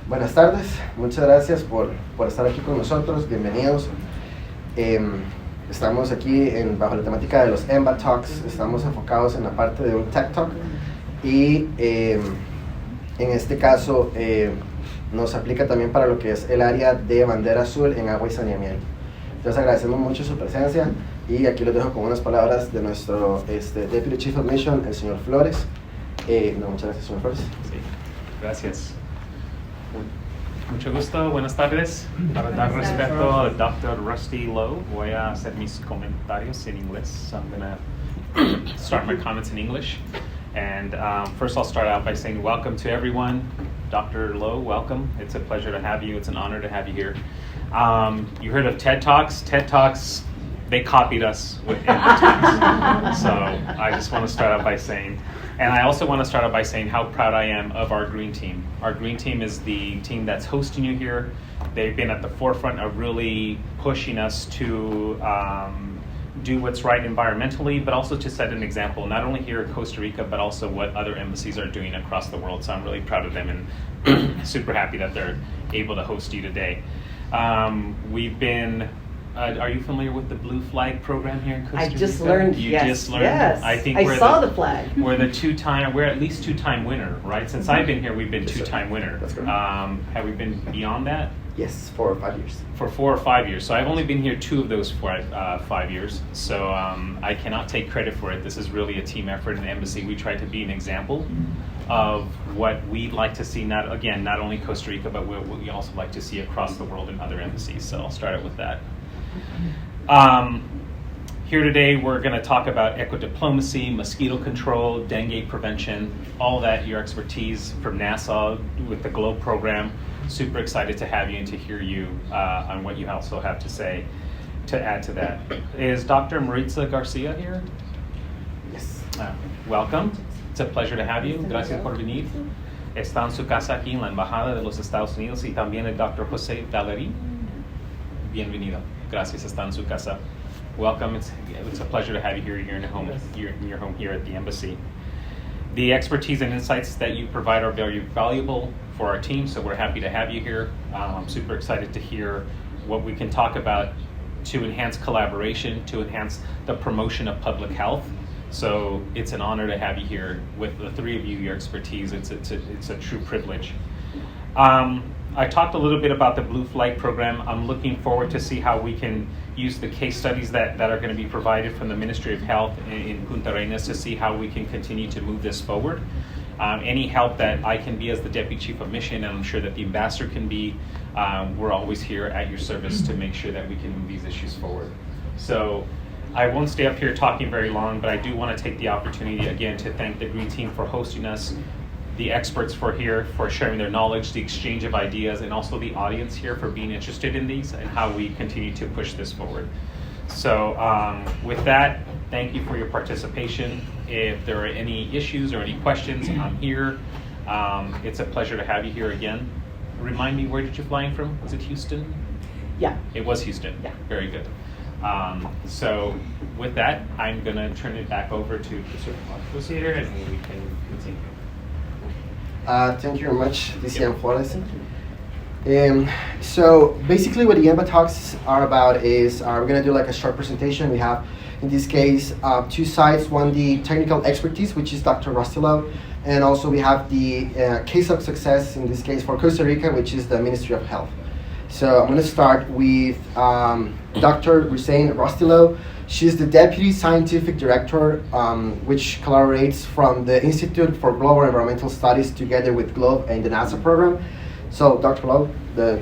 Buenas tardes, muchas gracias por estar aquí con nosotros, bienvenidos. Estamos aquí bajo la temática de los EmbaTalks, estamos enfocados en la parte de un Tech Talk y en este caso nos aplica también para lo que es el área de bandera azul en agua y saneamiento. Entonces agradecemos mucho su presencia y aquí los dejo con unas palabras de nuestro Deputy Chief of Mission, el señor Flores. Muchas gracias, señor Flores. Sí, gracias. Mucho gusto, buenas tardes. Para dar respeto al Dr. Rusty Lowe, voy a hacer mis comentarios en inglés. So I'm going to start my comments in English. And first I'll start out by saying welcome to everyone. Dr. Lowe, welcome. It's a pleasure to have you. It's an honor to have you here. You heard of TED Talks. TED Talks, they copied us with EmbaTalks. So I just want to start out by saying, and I also want to start out by saying how proud I am of our green team. Our green team is the team that's hosting you here. They've been at the forefront of really pushing us to do what's right environmentally, but also to set an example, not only here in Costa Rica, but also what other embassies are doing across the world. So I'm really proud of them and super happy that they're able to host you today. We've been are you familiar with the Blue Flag program here in Costa Rica? I just learned, Just learned? Yes. I think I saw the flag. We're at least two-time winner, right? Since I've been here, we've been two-time winner. That's correct. Have we been beyond that? Yes, 4 or 5 years. For 4 or 5 years. So I've only been here 2 of those 5 years. So I cannot take credit for it. This is really a team effort in the embassy. We try to be an example of what we'd like to see, not only Costa Rica, but what we also like to see across the world in other embassies. So I'll start out with that. Here today we're going to talk about eco-diplomacy, mosquito control, dengue prevention, all that, your expertise from NASA with the GLOBE program. Super excited to have you and to hear you on what you also have to say to add to that. Is Dr. Maritza Garcia here? Yes. Welcome. It's a pleasure to have you. Gracias por venir. Está en su casa aquí en la Embajada de los Estados Unidos y también el Dr. José Valery. Bienvenido. Gracias, está en su casa. Welcome. It's a pleasure to have you here. You're in your home here at the embassy. The expertise and insights that you provide are very valuable for our team, so we're happy to have you here. I'm super excited to hear what we can talk about to enhance collaboration, to enhance the promotion of public health. So it's an honor to have you here with the 3 of you, your expertise. It's a true privilege. I talked a little bit about the Blue Flag program. I'm looking forward to see how we can use the case studies that are going to be provided from the Ministry of Health in Puntarenas to see how we can continue to move this forward. Any help that I can be as the Deputy Chief of Mission, and I'm sure that the Ambassador can be, we're always here at your service to make sure that we can move these issues forward. So I won't stay up here talking very long, but I do want to take the opportunity again to thank the Green Team for hosting us, the experts for sharing their knowledge, the exchange of ideas, and also the audience here for being interested in these and how we continue to push this forward. So with that, thank you for your participation. If there are any issues or any questions, I'm here. It's a pleasure to have you here again. Remind me, where did you fly in from? Was it Houston? Yeah. It was Houston. Yeah. Very good. So with that, I'm going to turn it back over to Mr. Marcos here, and we can continue. Thank you very much, DCM Flores. So basically what the EmbaTalks are about is we're going to do like a short presentation. We have, in this case, 2 sides. One, the technical expertise, which is Dr. Rusty Lowe, and also we have the case of success, in this case for Costa Rica, which is the Ministry of Health. So I'm going to start with Dr. Rusty Lowe. She's the Deputy Scientific Director, which collaborates from the Institute for Global Environmental Studies together with GLOBE and the NASA program. So, Dr. Lowe, this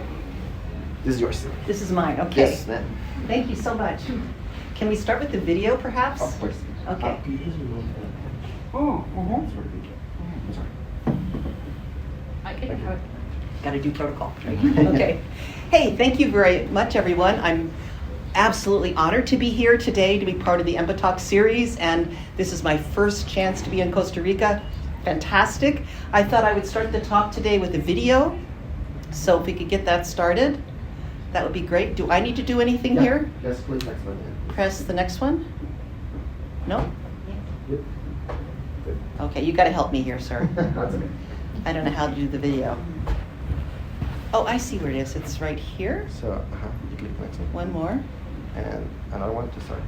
is yours. This is mine, okay. Yes, ma'am. Thank you so much. Can we start with the video, perhaps? Of course. Okay. I can have it. Got to do protocol. Okay. Hey, thank you very much, everyone. I'm absolutely honored to be here today to be part of the EmbaTalk series, and this is my first chance to be in Costa Rica. Fantastic. I thought I would start the talk today with a video, so if we could get that started, that would be great. Do I need to do anything here? Yes, please, next one. Yeah. Press the next one? No? Yep. Good. Okay, you got to help me here, sir. That's okay. I don't know how to do the video. Oh, I see where it is. It's right here. So you click next one. One more. And another one to start.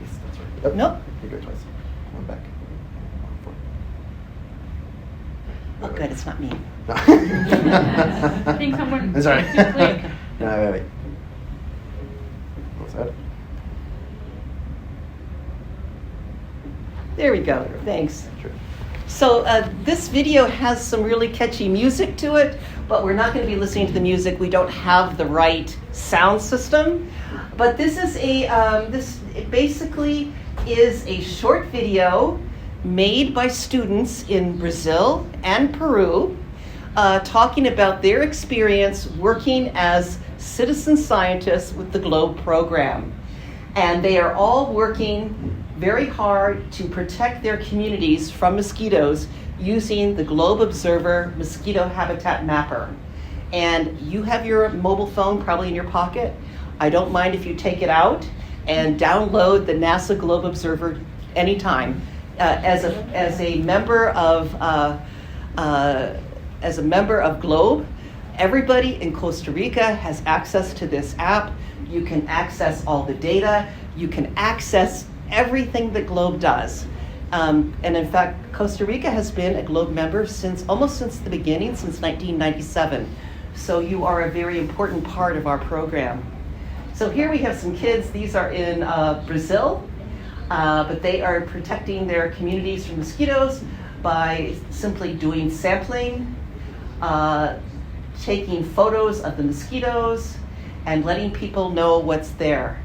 Yes, that's right. Yep. Nope. You go twice. One back. Oh, good. It's not me. No. I think someone I'm sorry. clicked too quick. No, wait. What's that? There we go. Thanks. Sure. So this video has some really catchy music to it, but we're not going to be listening to the music. We don't have the right sound system. But this is it basically is a short video made by students in Brazil and Peru, talking about their experience working as citizen scientists with the GLOBE program. And they are all working very hard to protect their communities from mosquitoes using the Globe Observer Mosquito Habitat Mapper. And you have your mobile phone probably in your pocket. I don't mind if you take it out and download the NASA Globe Observer anytime. As a member of GLOBE, everybody in Costa Rica has access to this app. You can access all the data. You can access everything that GLOBE does. And in fact, Costa Rica has been a GLOBE member almost since the beginning, since 1997. So you are a very important part of our program. So here we have some kids. These are in Brazil, but they are protecting their communities from mosquitoes by simply doing sampling, taking photos of the mosquitoes, and letting people know what's there.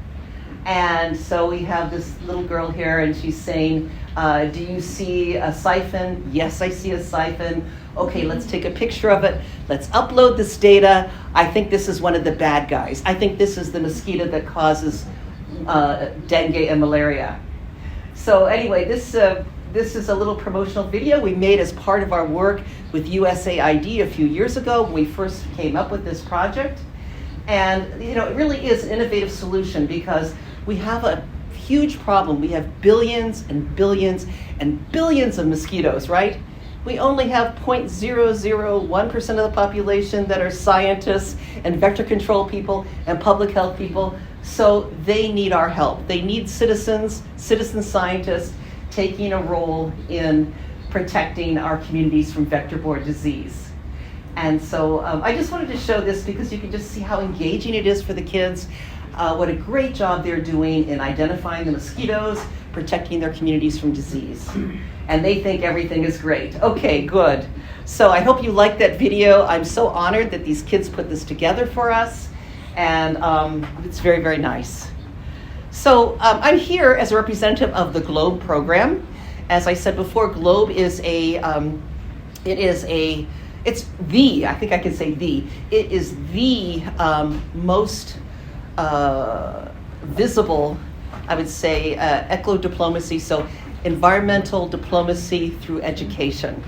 And so we have this little girl here, and she's saying, do you see a siphon? Yes, I see a siphon. Okay, let's take a picture of it. Let's upload this data. I think this is one of the bad guys. I think this is the mosquito that causes dengue and malaria. So anyway, this is a little promotional video we made as part of our work with USAID a few years ago when we first came up with this project. And it really is an innovative solution because we have a huge problem. We have billions and billions and billions of mosquitoes, right? We only have 0.001% of the population that are scientists and vector control people and public health people. So they need our help. They need citizen scientists taking a role in protecting our communities from vector-borne disease. And so I just wanted to show this because you can just see how engaging it is for the kids, what a great job they're doing in identifying the mosquitoes, protecting their communities from disease. And they think everything is great. Okay, good. So I hope you liked that video. I'm so honored that these kids put this together for us. And it's very, very nice. So I'm here as a representative of the GLOBE program. As I said before, GLOBE is it is the most visible, I would say, eco-diplomacy, so environmental diplomacy through education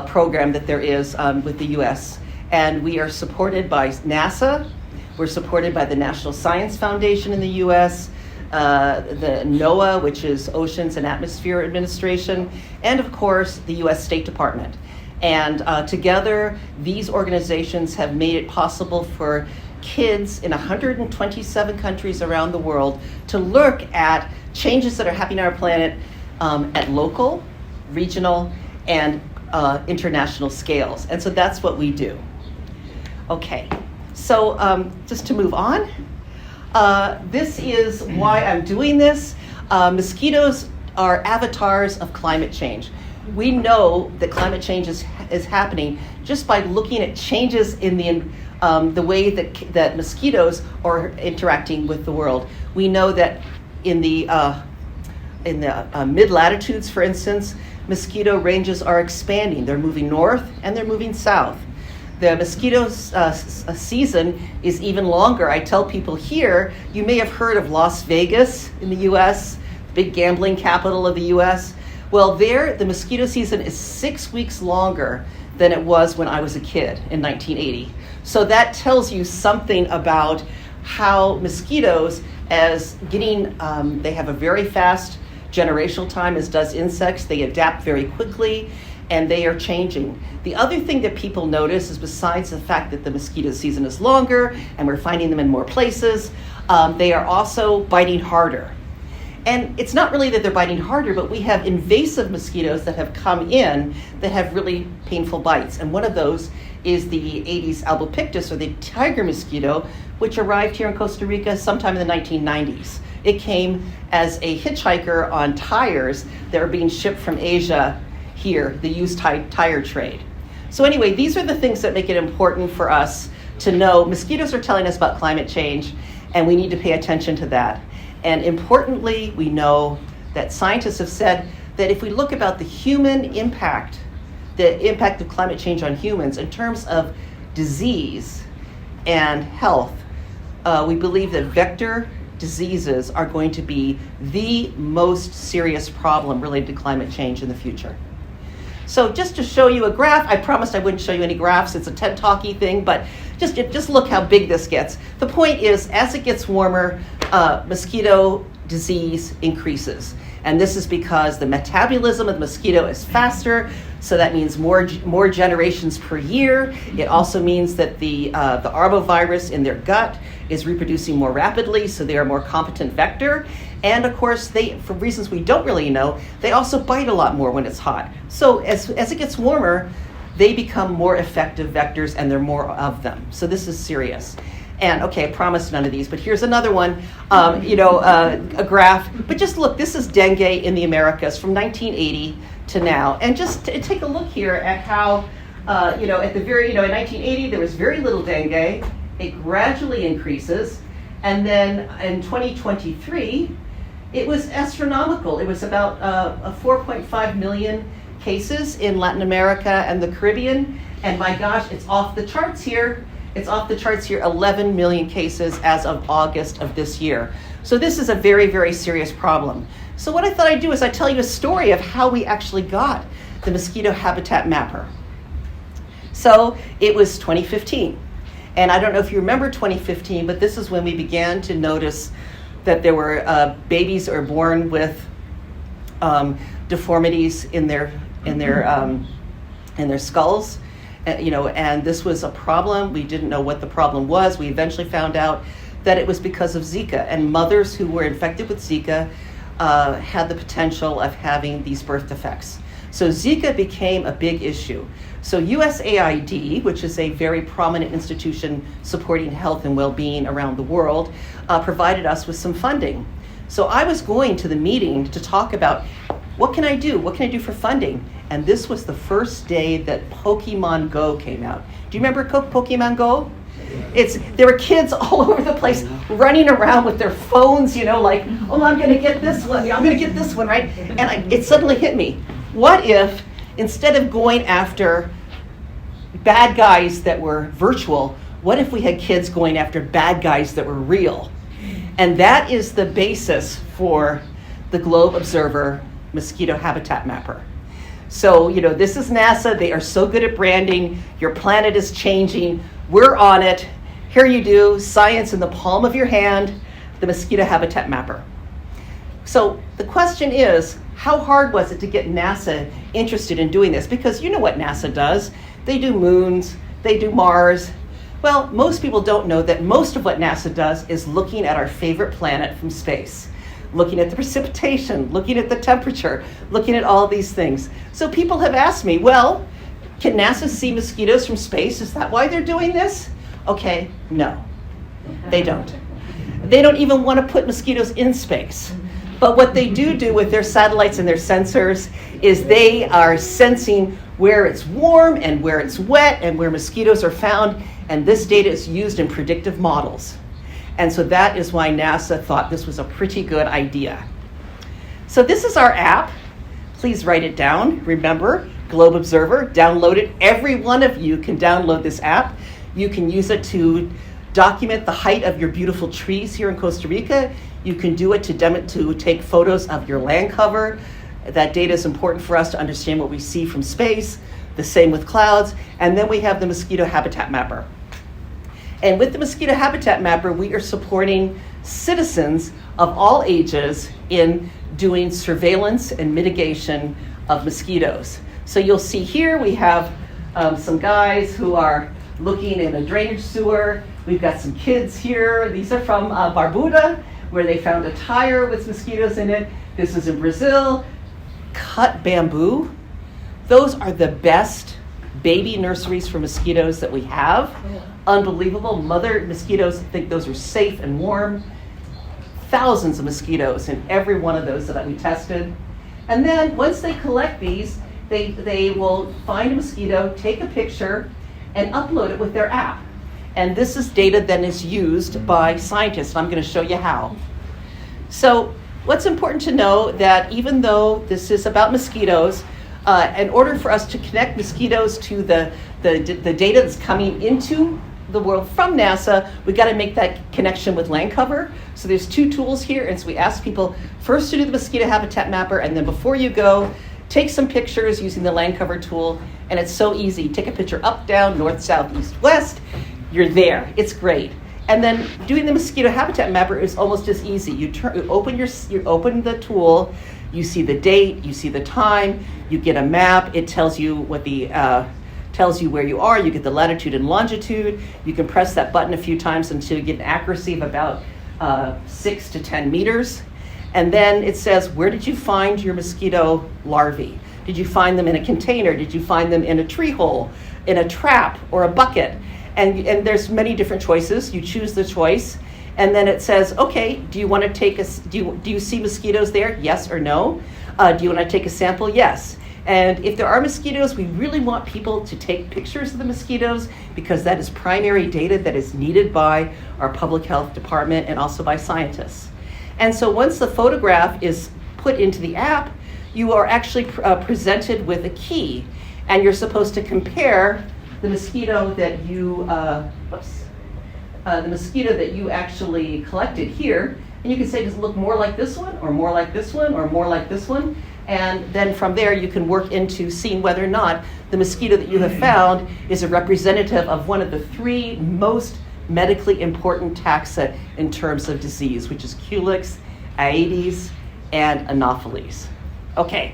program that there is with the US. And we are supported by NASA, we're supported by the National Science Foundation in the US, the NOAA, which is Oceans and Atmosphere Administration, and of course the US State Department. And together, these organizations have made it possible for kids in 127 countries around the world to look at changes that are happening on our planet at local, regional, and international scales. And so that's what we do. Okay, so just to move on, this is why I'm doing this. Mosquitoes are avatars of climate change. We know that climate change is happening just by looking at changes in the way that mosquitoes are interacting with the world. We know that in the mid-latitudes, for instance, mosquito ranges are expanding. They're moving north and they're moving south. The mosquito season is even longer. I tell people here, you may have heard of Las Vegas in the US, big gambling capital of the US. Well, there, the mosquito season is 6 weeks longer than it was when I was a kid in 1980. So that tells you something about how mosquitoes, they have a very fast generational time, as does insects. They adapt very quickly, and they are changing. The other thing that people notice is, besides the fact that the mosquito season is longer and we're finding them in more places, they are also biting harder. And it's not really that they're biting harder, but we have invasive mosquitoes that have come in that have really painful bites. And one of those is the Aedes albopictus, or the tiger mosquito, which arrived here in Costa Rica sometime in the 1990s. It came as a hitchhiker on tires that were being shipped from Asia here, the used tire trade. So anyway, these are the things that make it important for us to know. Mosquitoes are telling us about climate change, and we need to pay attention to that. And importantly, we know that scientists have said that if we look about the human impact, the impact of climate change on humans in terms of disease and health, we believe that vector diseases are going to be the most serious problem related to climate change in the future. So just to show you a graph, I promised I wouldn't show you any graphs. It's a TED Talky thing, but just look how big this gets. The point is, as it gets warmer, mosquito disease increases. And this is because the metabolism of the mosquito is faster, so that means more generations per year. It also means that the arbovirus in their gut is reproducing more rapidly, so they are a more competent vector. And of course, they, for reasons we don't really know, they also bite a lot more when it's hot. So as it gets warmer, they become more effective vectors, and there are more of them. So this is serious. And okay, I promised none of these, but here's another one, a graph. But just look, this is dengue in the Americas from 1980 to now. And just take a look here at how, at the very, in 1980, there was very little dengue. It gradually increases. And then in 2023, it was astronomical. It was about 4.5 million cases in Latin America and the Caribbean. And my gosh, it's off the charts here. It's off the charts here, 11 million cases as of August of this year. So this is a very, very serious problem. So what I thought I'd do is I'd tell you a story of how we actually got the mosquito habitat mapper. So it was 2015. And I don't know if you remember 2015, but this is when we began to notice that there were babies are born with deformities in their skulls. And this was a problem. We didn't know what the problem was. We eventually found out that it was because of Zika, and mothers who were infected with Zika had the potential of having these birth defects. So Zika became a big issue. So USAID, which is a very prominent institution supporting health and well-being around the world, provided us with some funding. So I was going to the meeting to talk about what can I do? What can I do for funding? And this was the first day that Pokemon Go came out. Do you remember Pokemon Go? There were kids all over the place running around with their phones, like, oh, I'm going to get this one. I'm going to get this one, right? And it suddenly hit me. What if, instead of going after bad guys that were virtual, what if we had kids going after bad guys that were real? And that is the basis for the Globe Observer Mosquito Habitat Mapper. So, this is NASA. They are so good at branding. Your planet is changing. We're on it. Here you do, science in the palm of your hand, the Mosquito Habitat Mapper. So the question is, how hard was it to get NASA interested in doing this? Because you know what NASA does. They do moons, they do Mars. Well, most people don't know that most of what NASA does is looking at our favorite planet from space. Looking at the precipitation, looking at the temperature, looking at all these things. So people have asked me, well, can NASA see mosquitoes from space? Is that why they're doing this? Okay, no, they don't. They don't even want to put mosquitoes in space. But what they do with their satellites and their sensors is they are sensing where it's warm and where it's wet and where mosquitoes are found. And this data is used in predictive models. And so that is why NASA thought this was a pretty good idea. So this is our app. Please write it down. Remember, Globe Observer, download it. Every one of you can download this app. You can use it to document the height of your beautiful trees here in Costa Rica. You can do it to take photos of your land cover. That data is important for us to understand what we see from space. The same with clouds. And then we have the Mosquito Habitat Mapper. And with the Mosquito Habitat Mapper, we are supporting citizens of all ages in doing surveillance and mitigation of mosquitoes. So you'll see here we have some guys who are looking in a drainage sewer. We've got some kids here. These are from Barbuda, where they found a tire with mosquitoes in it. This is in Brazil. Cut bamboo. Those are the best baby nurseries for mosquitoes that we have. Unbelievable. Mother mosquitoes think those are safe and warm. Thousands of mosquitoes in every one of those that we tested. And then once they collect these, they will find a mosquito, take a picture, and upload it with their app. And this is data that is used by scientists. I'm going to show you how. So what's important to know that even though this is about mosquitoes, in order for us to connect mosquitoes to the data that's coming into the world from NASA, we got to make that connection with land cover. So there's two tools here, and so we ask people first to do the mosquito habitat mapper, and then before you go, take some pictures using the land cover tool, and it's so easy. Take a picture up, down, north, south, east, west. You're there. It's great. And then doing the mosquito habitat mapper is almost as easy. You open the tool, you see the date, you see the time, you get a map. It tells you what tells you where you are. You get the latitude and longitude. You can press that button a few times until you get an accuracy of about 6 to 10 meters. And then it says, where did you find your mosquito larvae? Did you find them in a container? Did you find them in a tree hole, in a trap, or a bucket? And there's many different choices. You choose the choice. And then it says, okay, do you want to take do you see mosquitoes there? Yes or no? Do you want to take a sample? Yes. And if there are mosquitoes, we really want people to take pictures of the mosquitoes because that is primary data that is needed by our public health department and also by scientists. And so once the photograph is put into the app, you are actually presented with a key, and you're supposed to compare the mosquito that you actually collected here, and you can say, does it look more like this one, or more like this one, or more like this one? And then from there, you can work into seeing whether or not the mosquito that you have found is a representative of one of the 3 most medically important taxa in terms of disease, which is Culex, Aedes, and Anopheles. Okay,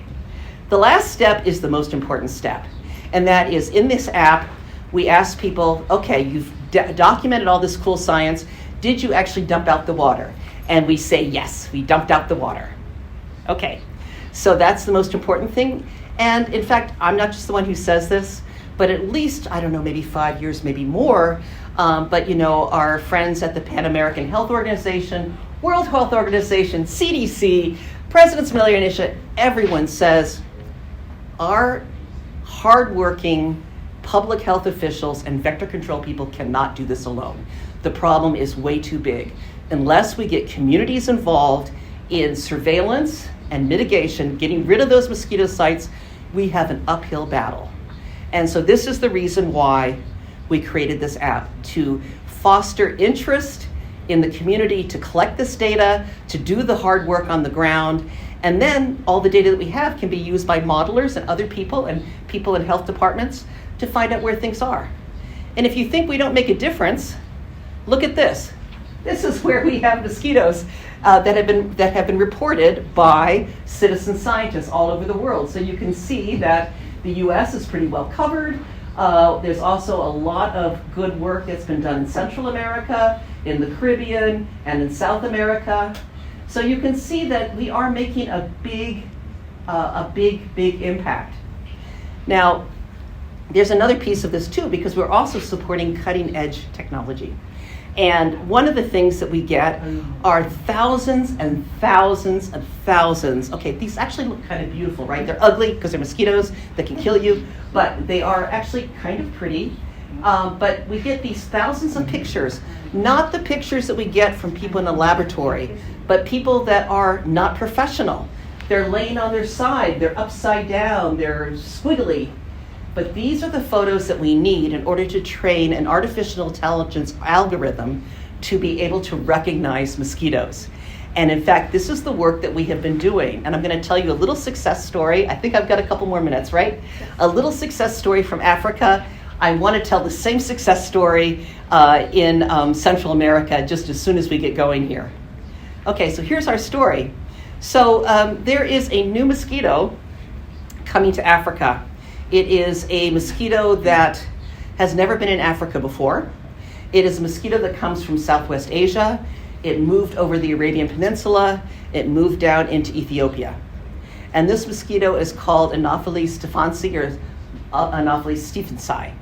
the last step is the most important step, and that is in this app, we ask people, okay, you've documented all this cool science, did you actually dump out the water? And we say, yes, we dumped out the water. Okay, so that's the most important thing. And in fact, I'm not just the one who says this, but at least, I don't know, maybe 5 years, maybe more, but you know, our friends at the Pan American Health Organization, World Health Organization, CDC, President's Malaria Initiative, everyone says our hardworking public health officials and vector control people cannot do this alone. The problem is way too big. Unless we get communities involved in surveillance and mitigation, getting rid of those mosquito sites, we have an uphill battle. And so this is the reason why we created this app, to foster interest in the community, to collect this data, to do the hard work on the ground, and then all the data that we have can be used by modelers and other people and people in health departments to find out where things are. And if you think we don't make a difference, look at this. This is where we have mosquitoes that have been reported by citizen scientists all over the world. So you can see that the US is pretty well covered. There's also a lot of good work that's been done in Central America, in the Caribbean, and in South America. So you can see that we are making a big impact. Now, there's another piece of this too, because we're also supporting cutting edge technology. And one of the things that we get are thousands and thousands and thousands. Okay, these actually look kind of beautiful, right? They're ugly because they're mosquitoes that can kill you, but they are actually kind of pretty. But we get these thousands of pictures, not the pictures that we get from people in a laboratory, but people that are not professional. They're laying on their side, they're upside down, they're squiggly. But these are the photos that we need in order to train an artificial intelligence algorithm to be able to recognize mosquitoes. And in fact, this is the work that we have been doing. And I'm going to tell you a little success story. I think I've got a couple more minutes, right? A little success story from Africa. I want to tell the same success story in Central America just as soon as we get going here. Okay, so here's our story. So there is a new mosquito coming to Africa. It is a mosquito that has never been in Africa before. It is a mosquito that comes from Southwest Asia. It moved over the Arabian Peninsula. It moved down into Ethiopia. And this mosquito is called Anopheles stephensi, or Anopheles stephensi.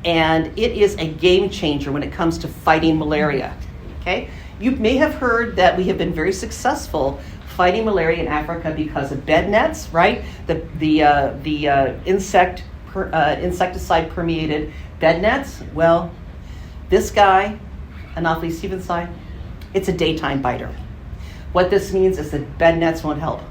And it is a game changer when it comes to fighting malaria. Okay? You may have heard that we have been very successful fighting malaria in Africa because of bed nets, right? The insecticide permeated bed nets. Well, this guy, Anopheles stephensi, it's a daytime biter. What this means is that bed nets won't help.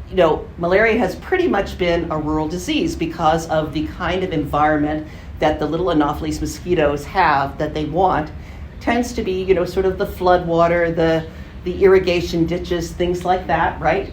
You know, malaria has pretty much been a rural disease because of the kind of environment that the little Anopheles mosquitoes have that they want. Tends to be, you know, sort of the flood water, the irrigation ditches, things like that, right?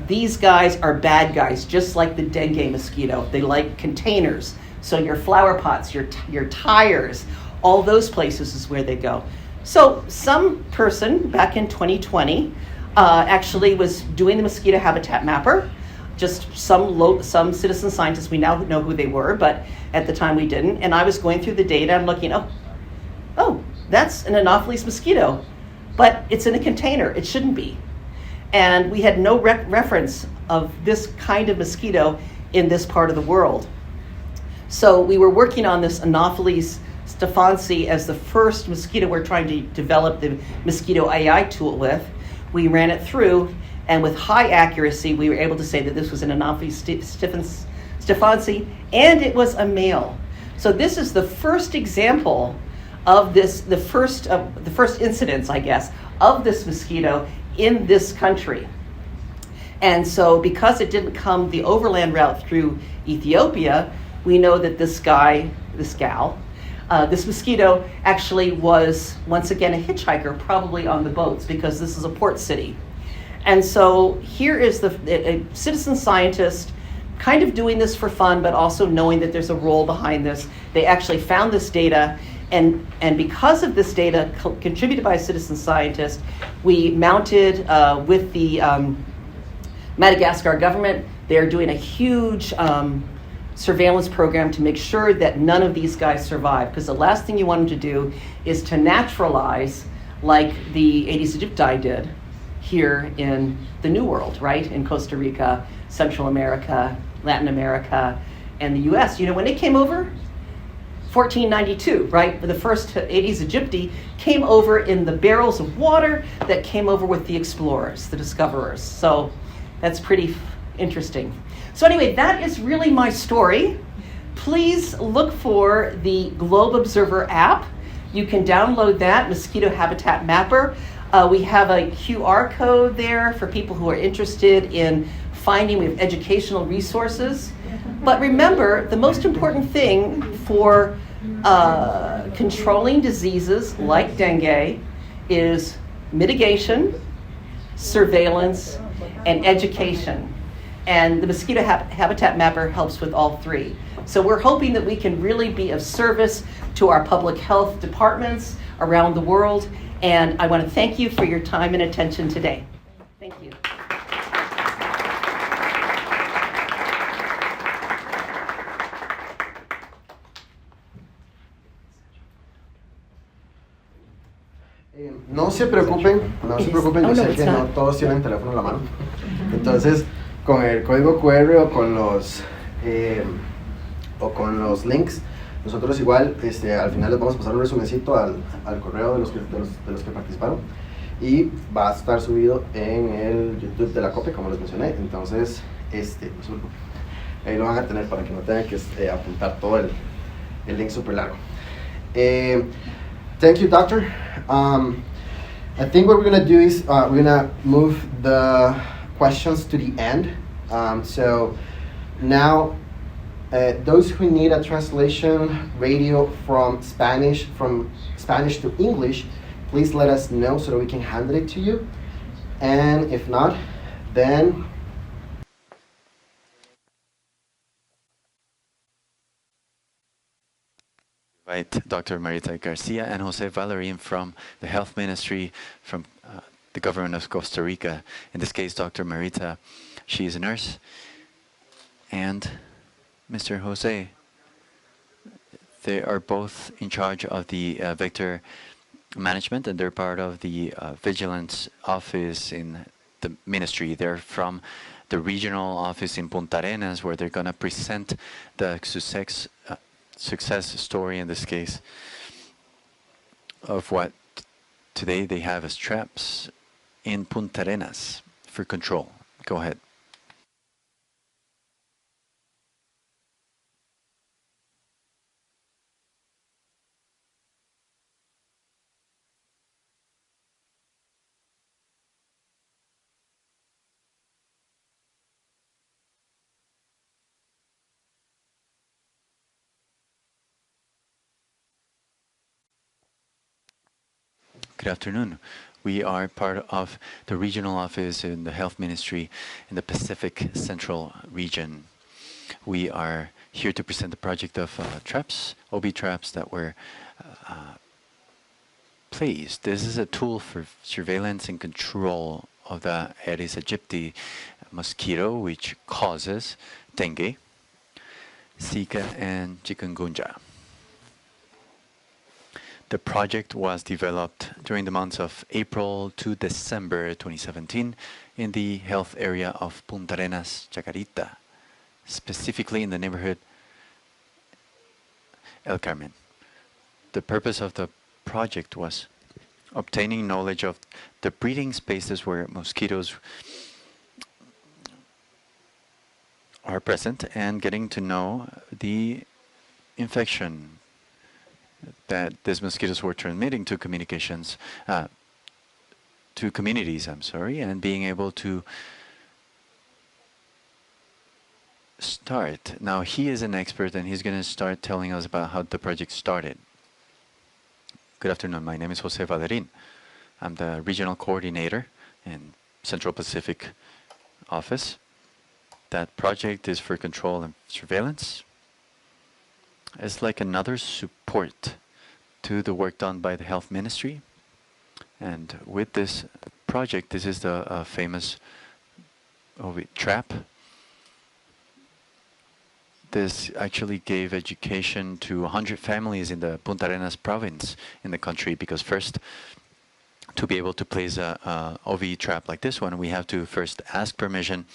These guys are bad guys, just like the dengue mosquito. They like containers. So your flower pots, your tires, all those places is where they go. So some person back in 2020 actually was doing the mosquito habitat mapper. Just some citizen scientists, we now know who they were, but at the time we didn't. And I was going through the data, I'm looking, oh, that's an Anopheles mosquito, but it's in a container. It shouldn't be. And we had no reference of this kind of mosquito in this part of the world. So we were working on this Anopheles stephensi as the first mosquito we're trying to develop the mosquito AI tool with. We ran it through, and with high accuracy, we were able to say that this was an Anopheles stephensi, and it was a male. So this is the first example of this, the first incidence, I guess, of this mosquito in this country. And so because it didn't come the overland route through Ethiopia, we know that this mosquito actually was, once again, a hitchhiker, probably on the boats, because this is a port city. And so here is a citizen scientist kind of doing this for fun, but also knowing that there's a role behind this. They actually found this data, and because of this data contributed by a citizen scientist, we mounted with the Madagascar government. They're doing a huge surveillance program to make sure that none of these guys survive, because the last thing you want them to do is to naturalize like the Aedes aegypti did here in the New World, right? In Costa Rica, Central America, Latin America, and the US. You know, when they came over, 1492, right? The first Aedes aegypti came over in the barrels of water that came over with the explorers, the discoverers. So that's pretty interesting. So anyway, that is really my story. Please look for the Globe Observer app. You can download that, Mosquito Habitat Mapper. We have a QR code there for people who are interested in finding. We have educational resources. But remember, the most important thing for controlling diseases like dengue is mitigation, surveillance, and education. And the Mosquito Habitat Mapper helps with all three. So we're hoping that we can really be of service to our public health departments around the world. And I want to thank you for your time and attention today. Thank you. No se preocupen, yo sé que no todos tienen teléfono en la mano. Entonces, con el código QR o con los links, nosotros igual al final les vamos a pasar un resumencito al correo de los que participaron, y va a estar subido en el YouTube de la COPE, como les mencioné. Entonces, ahí lo van a tener para que no tengan que apuntar todo el link súper largo. Thank you, doctor. I think what we're going to do is we're going to move the questions to the end. So now, those who need a translation radio from Spanish to English, please let us know so that we can handle it to you. And if not, then invite Dr. Marita Garcia and Jose Valerin from the Health Ministry from the government of Costa Rica. In this case, Dr. Marita, she is a nurse, and Mr. Jose. They are both in charge of the vector management, and they're part of the vigilance office in the ministry. They're from the regional office in Puntarenas, where they're going to present the success story in this case of what today they have as traps in Puntarenas for control. Go ahead. Good afternoon. We are part of the regional office in the health ministry in the Pacific Central region. We are here to present the project of traps, OB traps that were placed. This is a tool for surveillance and control of the Aedes aegypti mosquito, which causes dengue, Zika, and chikungunya. The project was developed during the months of April to December 2017 in the health area of Puntarenas, Chacarita, specifically in the neighborhood El Carmen. The purpose of the project was obtaining knowledge of the breeding spaces where mosquitoes are present and getting to know the infection that these mosquitoes were transmitting to communities, and being able to start. Now, he is an expert, and he's going to start telling us about how the project started. Good afternoon. My name is Jose Valerin. I'm the regional coordinator in Central Pacific office. That project is for control and surveillance. It's like another support to the work done by the health ministry. And with this project, this is the famous trap. This actually gave education to 100 families in the Puntarenas province in the country, because first, to be able to place a OV trap like this one, we have to first ask permission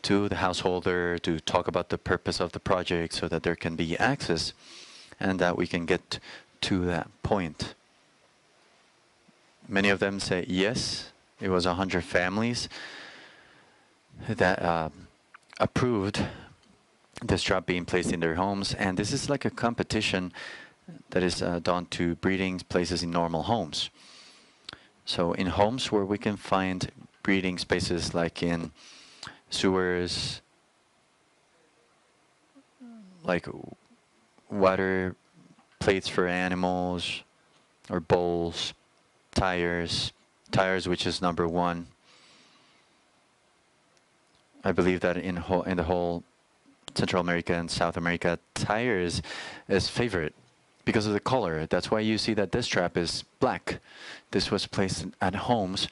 to the householder to talk about the purpose of the project so that there can be access and that we can get to that point. Many of them say yes. It was 100 families that approved this trap being placed in their homes, and this is like a competition that is done to breeding places in normal homes. So in homes where we can find breeding spaces like in sewers, like water plates for animals, or bowls, tires, which is number one. I believe that in the whole Central America and South America, tires is favorite because of the color. That's why you see that this trap is black. This was placed at homes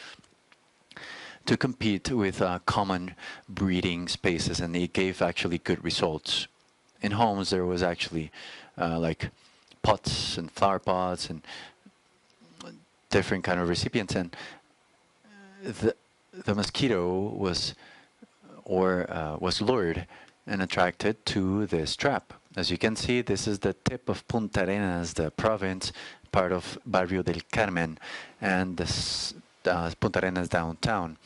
to compete with common breeding spaces, and it gave actually good results. In homes, there was actually like pots and flower pots and different kind of recipients, and the mosquito was lured and attracted to this trap. As you can see, this is the tip of Puntarenas, the province, part of Barrio del Carmen, and the Puntarenas downtown.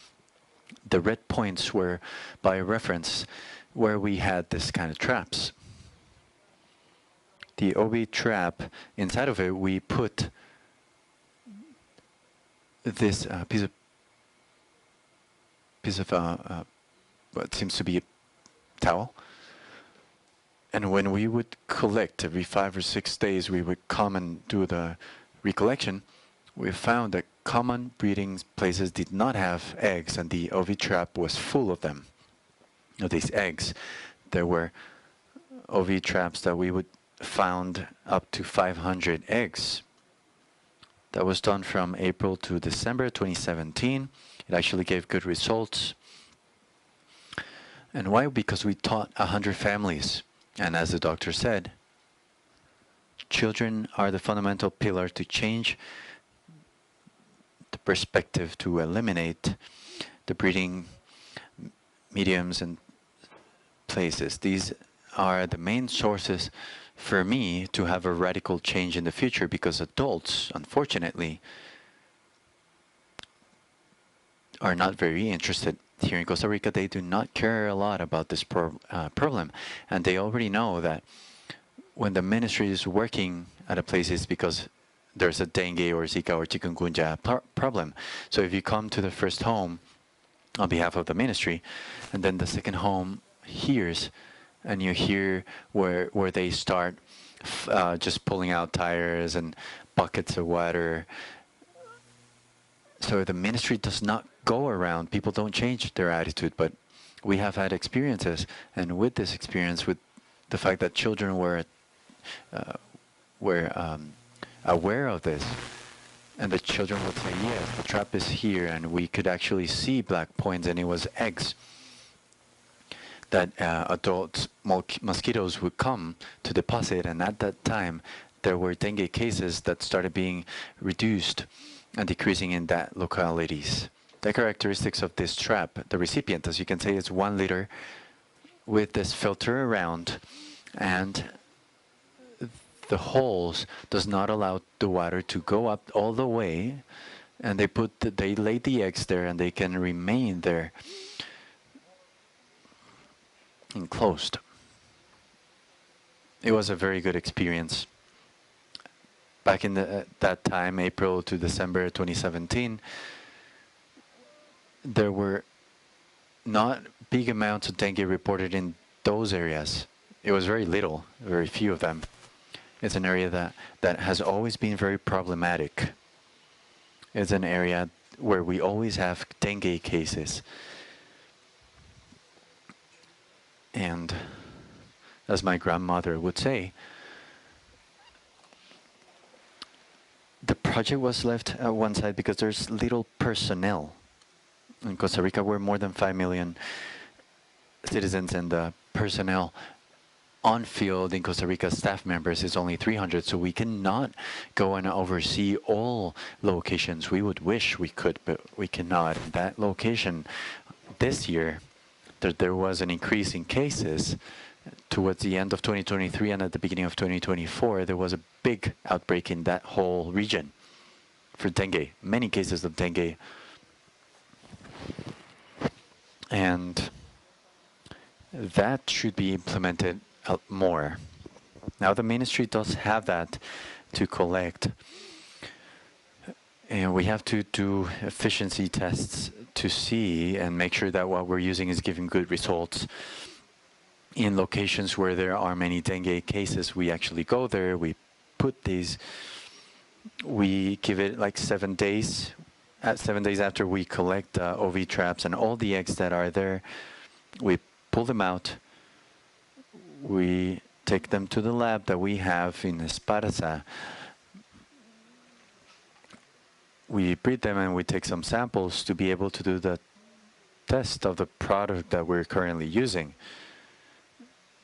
The red points were by reference where we had this kind of traps. The OB trap, inside of it, we put this piece of what seems to be a towel. And when we would collect every 5 or 6 days, we would come and do the recollection. We found that common breeding places did not have eggs, and the OV trap was full of them, of these eggs. There were OV traps that we would found up to 500 eggs. That was done from April to December 2017. It actually gave good results. And why? Because we taught 100 families. And as the doctor said, children are the fundamental pillar to change the perspective, to eliminate the breeding mediums and places. These are the main sources for me to have a radical change in the future, because adults, unfortunately, are not very interested. Here in Costa Rica, they do not care a lot about this problem, and they already know that when the ministry is working at a place, it's because there's a dengue or Zika or chikungunya problem. So if you come to the first home on behalf of the ministry, and then the second home hears, and you hear where they start just pulling out tires and buckets of water. So the ministry does not go around. People don't change their attitude, but we have had experiences, and with this experience, with the fact that children were aware of this, and the children would say, yes, the trap is here, and we could actually see black points, and it was eggs that adult mosquitoes would come to deposit, and at that time there were dengue cases that started being reduced and decreasing in that localities. The characteristics of this trap, the recipient, as you can see, is 1 liter with this filter around, and the holes does not allow the water to go up all the way, and they lay the eggs there, and they can remain there enclosed. It was a very good experience. Back in that time, April to December 2017, there were not big amounts of dengue reported in those areas. It was very little, very few of them. It's an area that has always been very problematic. It's an area where we always have dengue cases. And as my grandmother would say, the project was left at one side because there's little personnel. In Costa Rica, we're more than 5 million citizens, and the personnel on field in Costa Rica, staff members, is only 300, so we cannot go and oversee all locations. We would wish we could, but we cannot. That location, this year, there was an increase in cases. Towards the end of 2023 and at the beginning of 2024, there was a big outbreak in that whole region for dengue, many cases of dengue. And that should be implemented more. Now the ministry does have that to collect, and we have to do efficiency tests to see and make sure that what we're using is giving good results. In locations where there are many dengue cases, we actually go there, we put these, we give it like 7 days. At 7 days after we collect OV traps and all the eggs that are there, we pull them out, we take them to the lab that we have in Esparza. We breed them and we take some samples to be able to do the test of the product that we're currently using.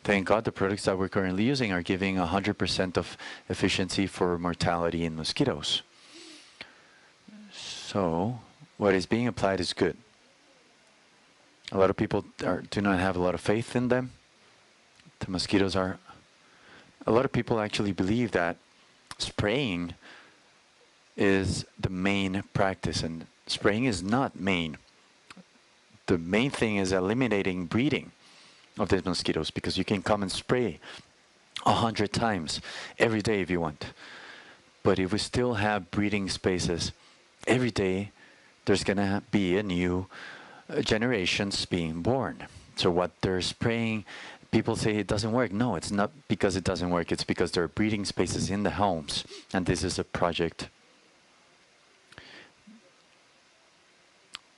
Thank God the products that we're currently using are giving 100% of efficiency for mortality in mosquitoes. So what is being applied is good. A lot of people do not have a lot of faith in them. The mosquitoes are... A lot of people actually believe that spraying is the main practice, and spraying is not main. The main thing is eliminating breeding of these mosquitoes, because you can come and spray 100 times every day if you want. But if we still have breeding spaces, every day there's going to be a new generations being born. So what they're spraying, people say it doesn't work. No, it's not because it doesn't work. It's because there are breeding spaces in the homes. And this is a project.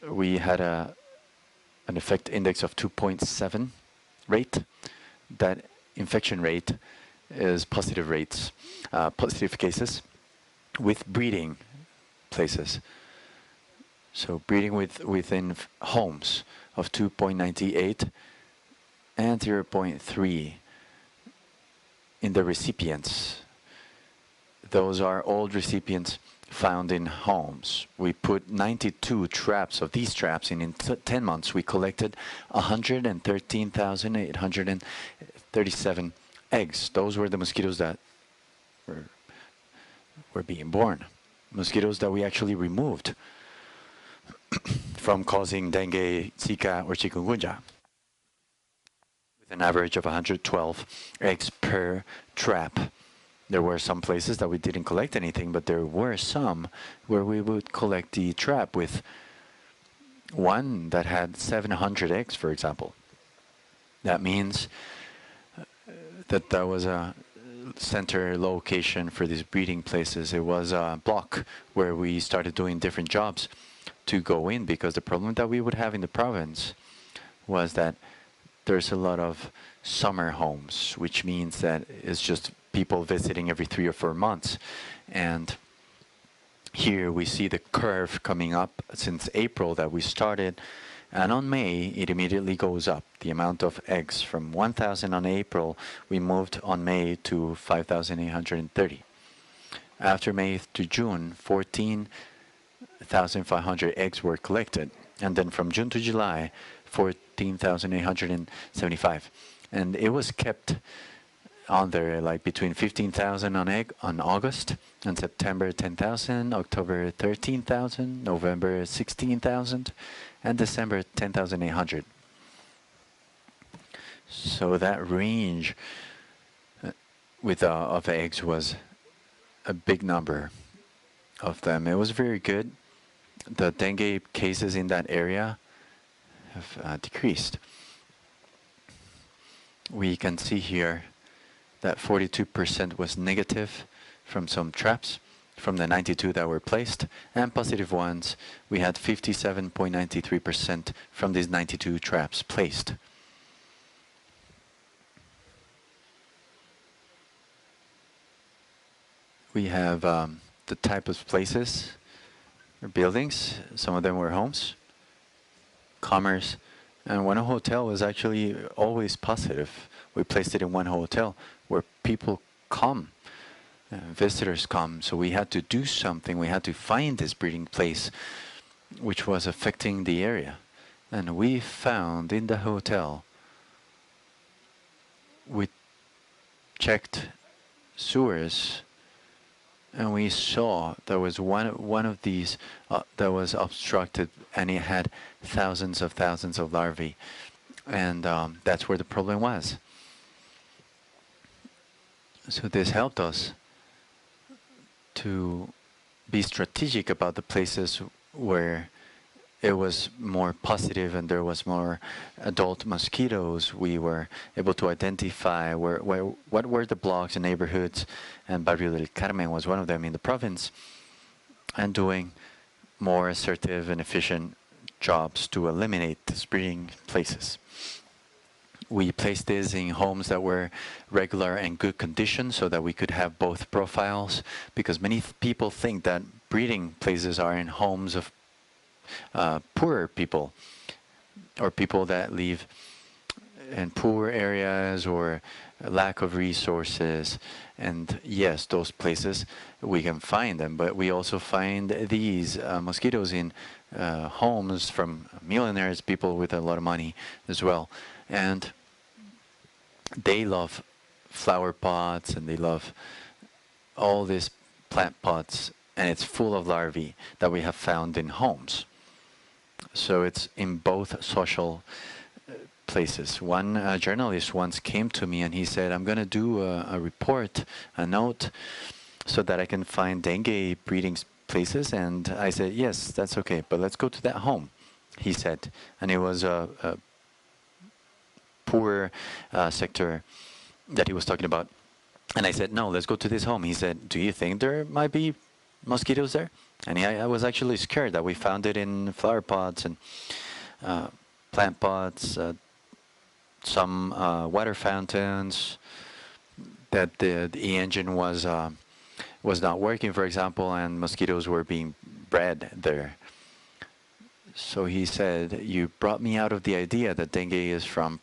We had an effect index of 2.7 rate. That infection rate is positive rates, positive cases with breeding places. So breeding within homes of 2.98 and 0.3 in the recipients. Those are old recipients found in homes. We put 92 traps of these traps in 10 months. We collected 113,837 eggs. Those were the mosquitoes that were being born. Mosquitoes that we actually removed from causing dengue, Zika, or chikungunya, with an average of 112 eggs per trap. There were some places that we didn't collect anything, but there were some where we would collect the trap, with one that had 700 eggs, for example. That means that there was a center location for these breeding places. It was a block where we started doing different jobs to go in, because the problem that we would have in the province was that there's a lot of summer homes, which means that it's just people visiting every 3 or 4 months. And here we see the curve coming up since April that we started, and on May it immediately goes up. The amount of eggs from 1,000 on April, we moved on May to 5,830. After May to June, 14,500 eggs were collected, and then from June to July, 14,875. And it was kept on there, like between 15,000 on egg on August, and September 10,000, October 13,000, November 16,000, and December 10,800. So that range of eggs was a big number of them. It was very good. The dengue cases in that area have decreased. We can see here that 42% was negative from some traps, from the 92 that were placed, and positive ones, we had 57.93% from these 92 traps placed. We have the type of places or buildings. Some of them were homes, commerce, and one hotel was actually always positive. We placed it in one hotel where people come, visitors come. So we had to do something. We had to find this breeding place, which was affecting the area. And we found in the hotel, we checked sewers, and we saw there was one of these that was obstructed, and it had thousands of larvae, and that's where the problem was. So this helped us to be strategic about the places where it was more positive and there was more adult mosquitoes. We were able to identify what were the blocks and neighborhoods, and Barrio del Carmen was one of them in the province, and doing more assertive and efficient jobs to eliminate these breeding places. We placed this in homes that were regular and good condition so that we could have both profiles, because many people think that breeding places are in homes of poorer people, or people that live in poor areas or lack of resources. And yes, those places we can find them, but we also find these mosquitoes in homes from millionaires, people with a lot of money as well. And they love flower pots, and they love all these plant pots, and it's full of larvae that we have found in homes. So it's in both social places. One journalist once came to me and he said, I'm going to do a report, a note, so that I can find dengue breeding places. And I said, yes, that's okay, but let's go to that home, he said. And it was a poor sector that he was talking about. And I said, no, let's go to this home. He said, do you think there might be mosquitoes there? And I was actually scared that we found it in flower pots and plant pots, some water fountains, that the engine was not working, for example, and mosquitoes were being bred there. So he said, you brought me out of the idea that dengue is from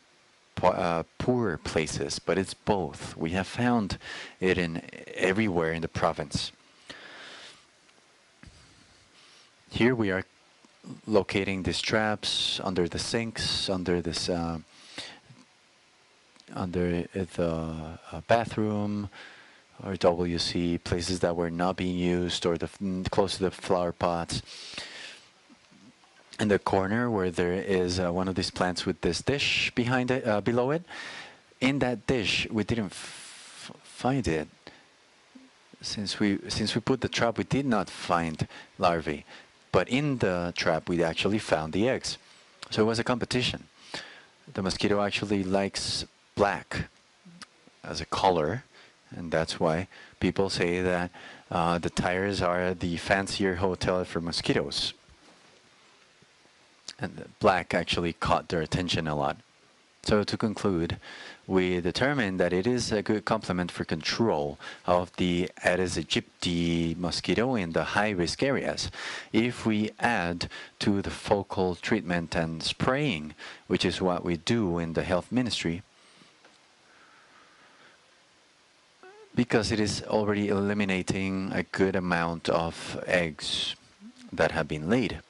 poor places, but it's both. We have found it in everywhere in the province. Here we are locating these traps under the sinks, under this, under the bathroom, or WC, places that were not being used, or close to the flower pots. In the corner where there is one of these plants with this dish behind it, below it. In that dish, we didn't find it. Since we put the trap, we did not find larvae. But in the trap, we actually found the eggs. So it was a competition. The mosquito actually likes black as a color, and that's why people say that the tires are the fancier hotel for mosquitoes. And the black actually caught their attention a lot. So to conclude, we determined that it is a good complement for control of the Aedes aegypti mosquito in the high-risk areas. If we add to the focal treatment and spraying, which is what we do in the health ministry, because it is already eliminating a good amount of eggs that have been laid.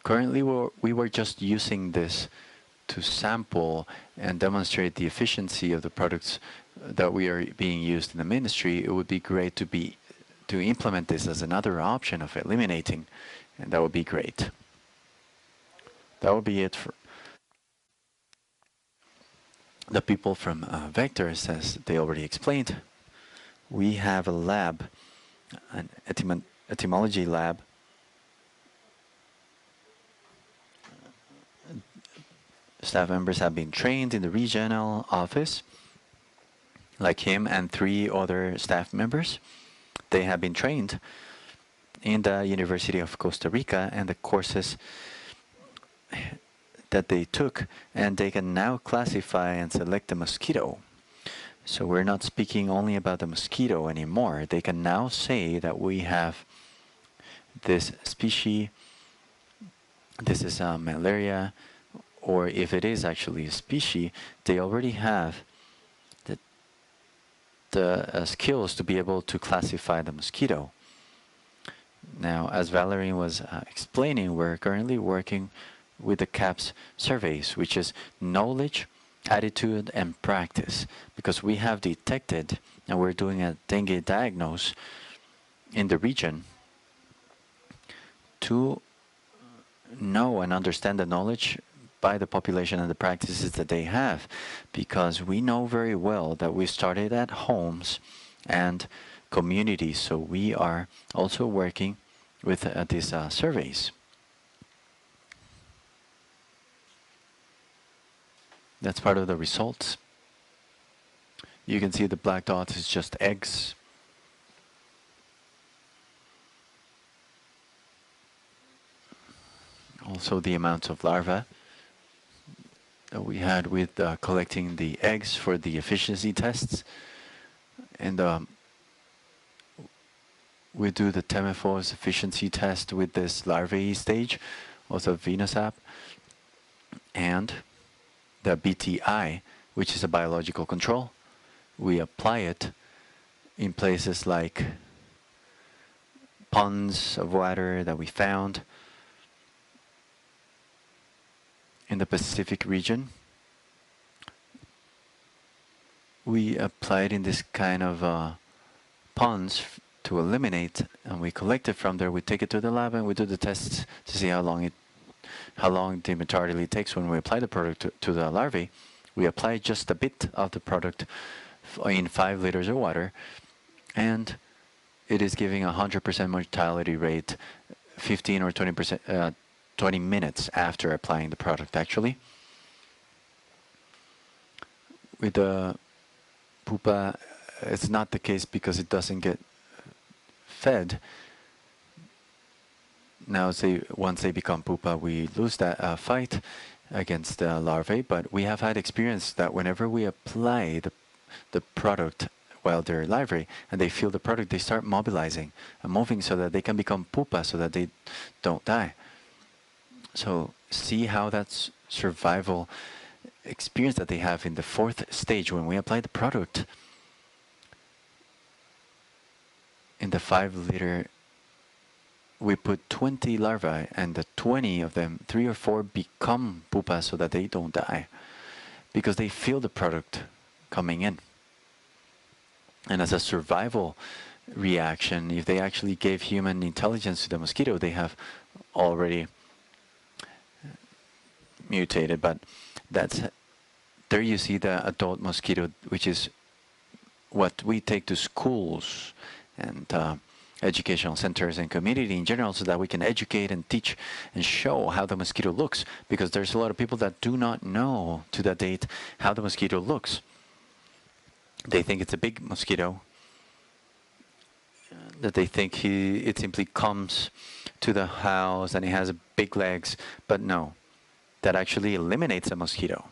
Currently, we were just using this to sample and demonstrate the efficiency of the products that we are being used in the ministry. It would be great to implement this as another option of eliminating, and that would be great. That would be it for the people from Vectors, as they already explained. We have a lab, an etymology lab. Staff members have been trained in the regional office, like him and 3 other staff members. They have been trained in the University of Costa Rica and the courses that they took, and they can now classify and select the mosquito. So we're not speaking only about the mosquito anymore. They can now say that we have this species, this is malaria, or if it is actually a species, they already have the skills to be able to classify the mosquito. Now, as Valerie was explaining, we're currently working with the CAPS surveys, which is knowledge, attitude, and practice, because we have detected, and we're doing a dengue diagnosis in the region to know and understand the knowledge by the population and the practices that they have, because we know very well that we started at homes and communities, so we are also working with these surveys. That's part of the results. You can see the black dots is just eggs. Also the amount of larvae that we had with collecting the eggs for the efficiency tests. And we do the Temefos efficiency test with this larvae stage, also Venus app, and the BTI, which is a biological control. We apply it in places like ponds of water that we found in the Pacific region. We apply it in this kind of ponds to eliminate, and we collect it from there. We take it to the lab and we do the tests to see how long the methodically takes when we apply the product to the larvae. We apply just a bit of the product in 5 liters of water, and it is giving 100% mortality rate 15 or 20%, 20 minutes after applying the product, actually. With the pupa, it's not the case because it doesn't get fed. Now, once they become pupa, we lose that fight against the larvae, but we have had experience that whenever we apply the product while they're larvae and they feel the product, they start mobilizing and moving so that they can become pupa, so that they don't die. So see how that survival experience that they have in the 4th stage when we apply the product in the 5-liter. We put 20 larvae, and the 20 of them, 3 or 4 become pupas so that they don't die because they feel the product coming in. And as a survival reaction, if they actually gave human intelligence to the mosquito, they have already mutated. But that's there you see the adult mosquito, which is what we take to schools and educational centers and community in general, so that we can educate and teach and show how the mosquito looks, because there's a lot of people that do not know to that date how the mosquito looks. They think it's a big mosquito, that they think it simply comes to the house and it has big legs, but no, that actually eliminates a mosquito,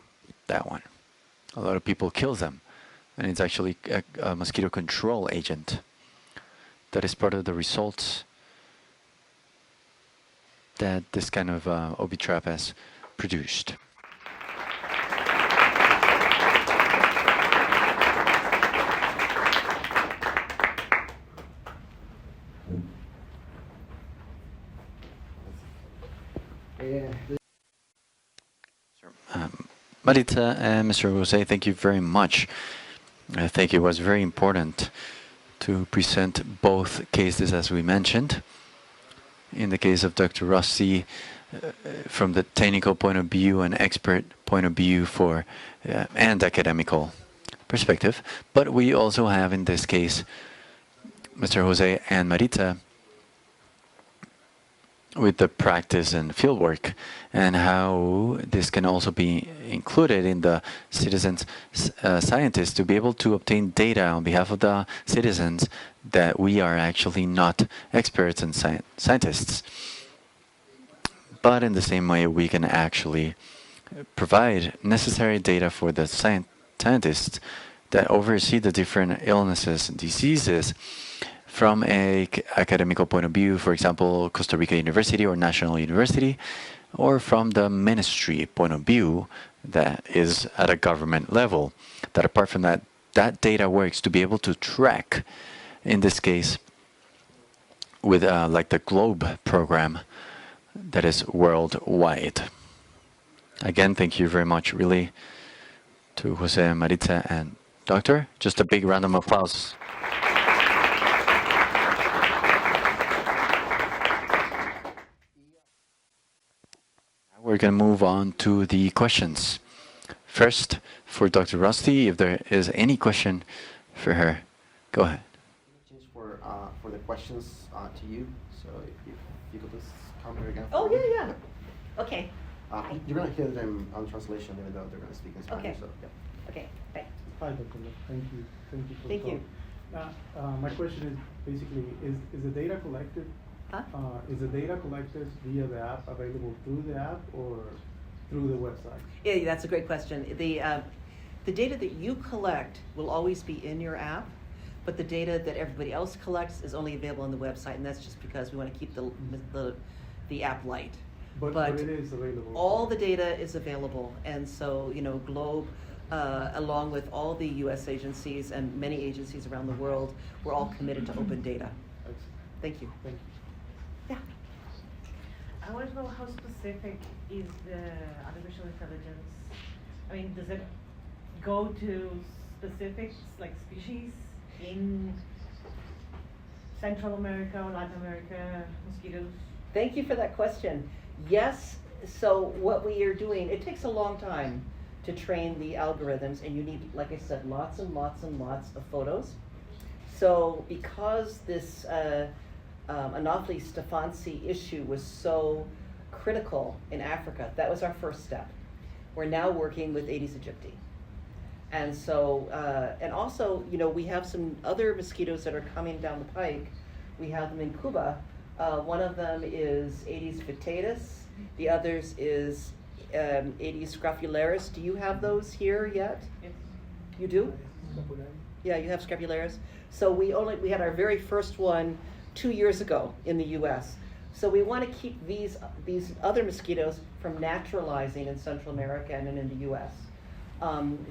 that one. A lot of people kill them, and it's actually a mosquito control agent. That is part of the results that this kind of obi-trap has produced. Marita and Mr. Jose, thank you very much. I think it was very important to present both cases, as we mentioned. In the case of Dr. Rossi, from the technical point of view and expert point of view and academical perspective. But we also have in this case Mr. Jose and Marita with the practice and fieldwork, and how this can also be included in the citizens scientists to be able to obtain data on behalf of the citizens that we are actually not experts and scientists. But in the same way, we can actually provide necessary data for the scientists that oversee the different illnesses and diseases from an academical point of view, for example, Costa Rica University or National University, or from the ministry point of view that is at a government level. That apart from that, that data works to be able to track, in this case, with like the GLOBE program that is worldwide. Again, thank you very much, really, to Jose, Maritza, and Doctor. Just a big round of applause. We're going to move on to the questions. First, for Dr. Rusty, if there is any question for her, go ahead. Change for the questions to you. So if you could just come here again. Oh, yeah. Okay. You're going to hear them on translation, even though they're going to speak in Spanish. Okay. So, yeah. Okay, bye. Hi, Dr. Love. Thank you. Thank you for Thank the you. talk. My question is basically, is the data collected? Huh? Is the data collected via the app, available through the app or through the website? Yeah, that's a great question. The data that you collect will always be in your app, but the data that everybody else collects is only available on the website, and that's just because we want to keep the app light. But it is available. All the data is available, and so GLOBE, along with all the U.S. agencies and many agencies around the world, we're all committed to open data. Excellent. Thank you. Thank you. Yeah. I want to know how specific is the artificial intelligence? I mean, does it go to specific like species in Central America or Latin America, mosquitoes? Thank you for that question. Yes, so what we are doing, it takes a long time to train the algorithms, and you need, like I said, lots and lots and lots of photos. So because this Anopheles stephansi issue was so critical in Africa, that was our first step. We're now working with Aedes aegypti. And so, and also, we have some other mosquitoes that are coming down the pike. We have them in Cuba. One of them is Aedes vittatus. The others is Aedes scrofularis. Do you have those here yet? Yes. You do? Yeah, you have scrofularis. So we had our very first one 2 years ago in the U.S. So we want to keep these other mosquitoes from naturalizing in Central America and in the U.S.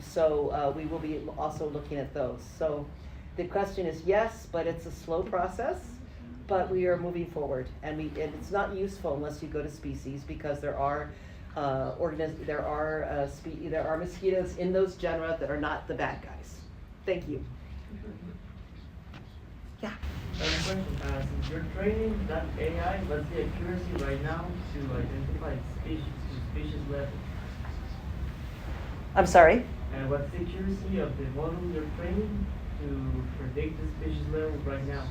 So we will be also looking at those. So the question is yes, but it's a slow process. But we are moving forward, and it's not useful unless you go to species, because there are mosquitoes in those genera that are not the bad guys. Thank you. Yeah. Since you're training that AI, what's the accuracy right now to identify species level? I'm sorry? And what's the accuracy of the model you're training to predict the species level right now?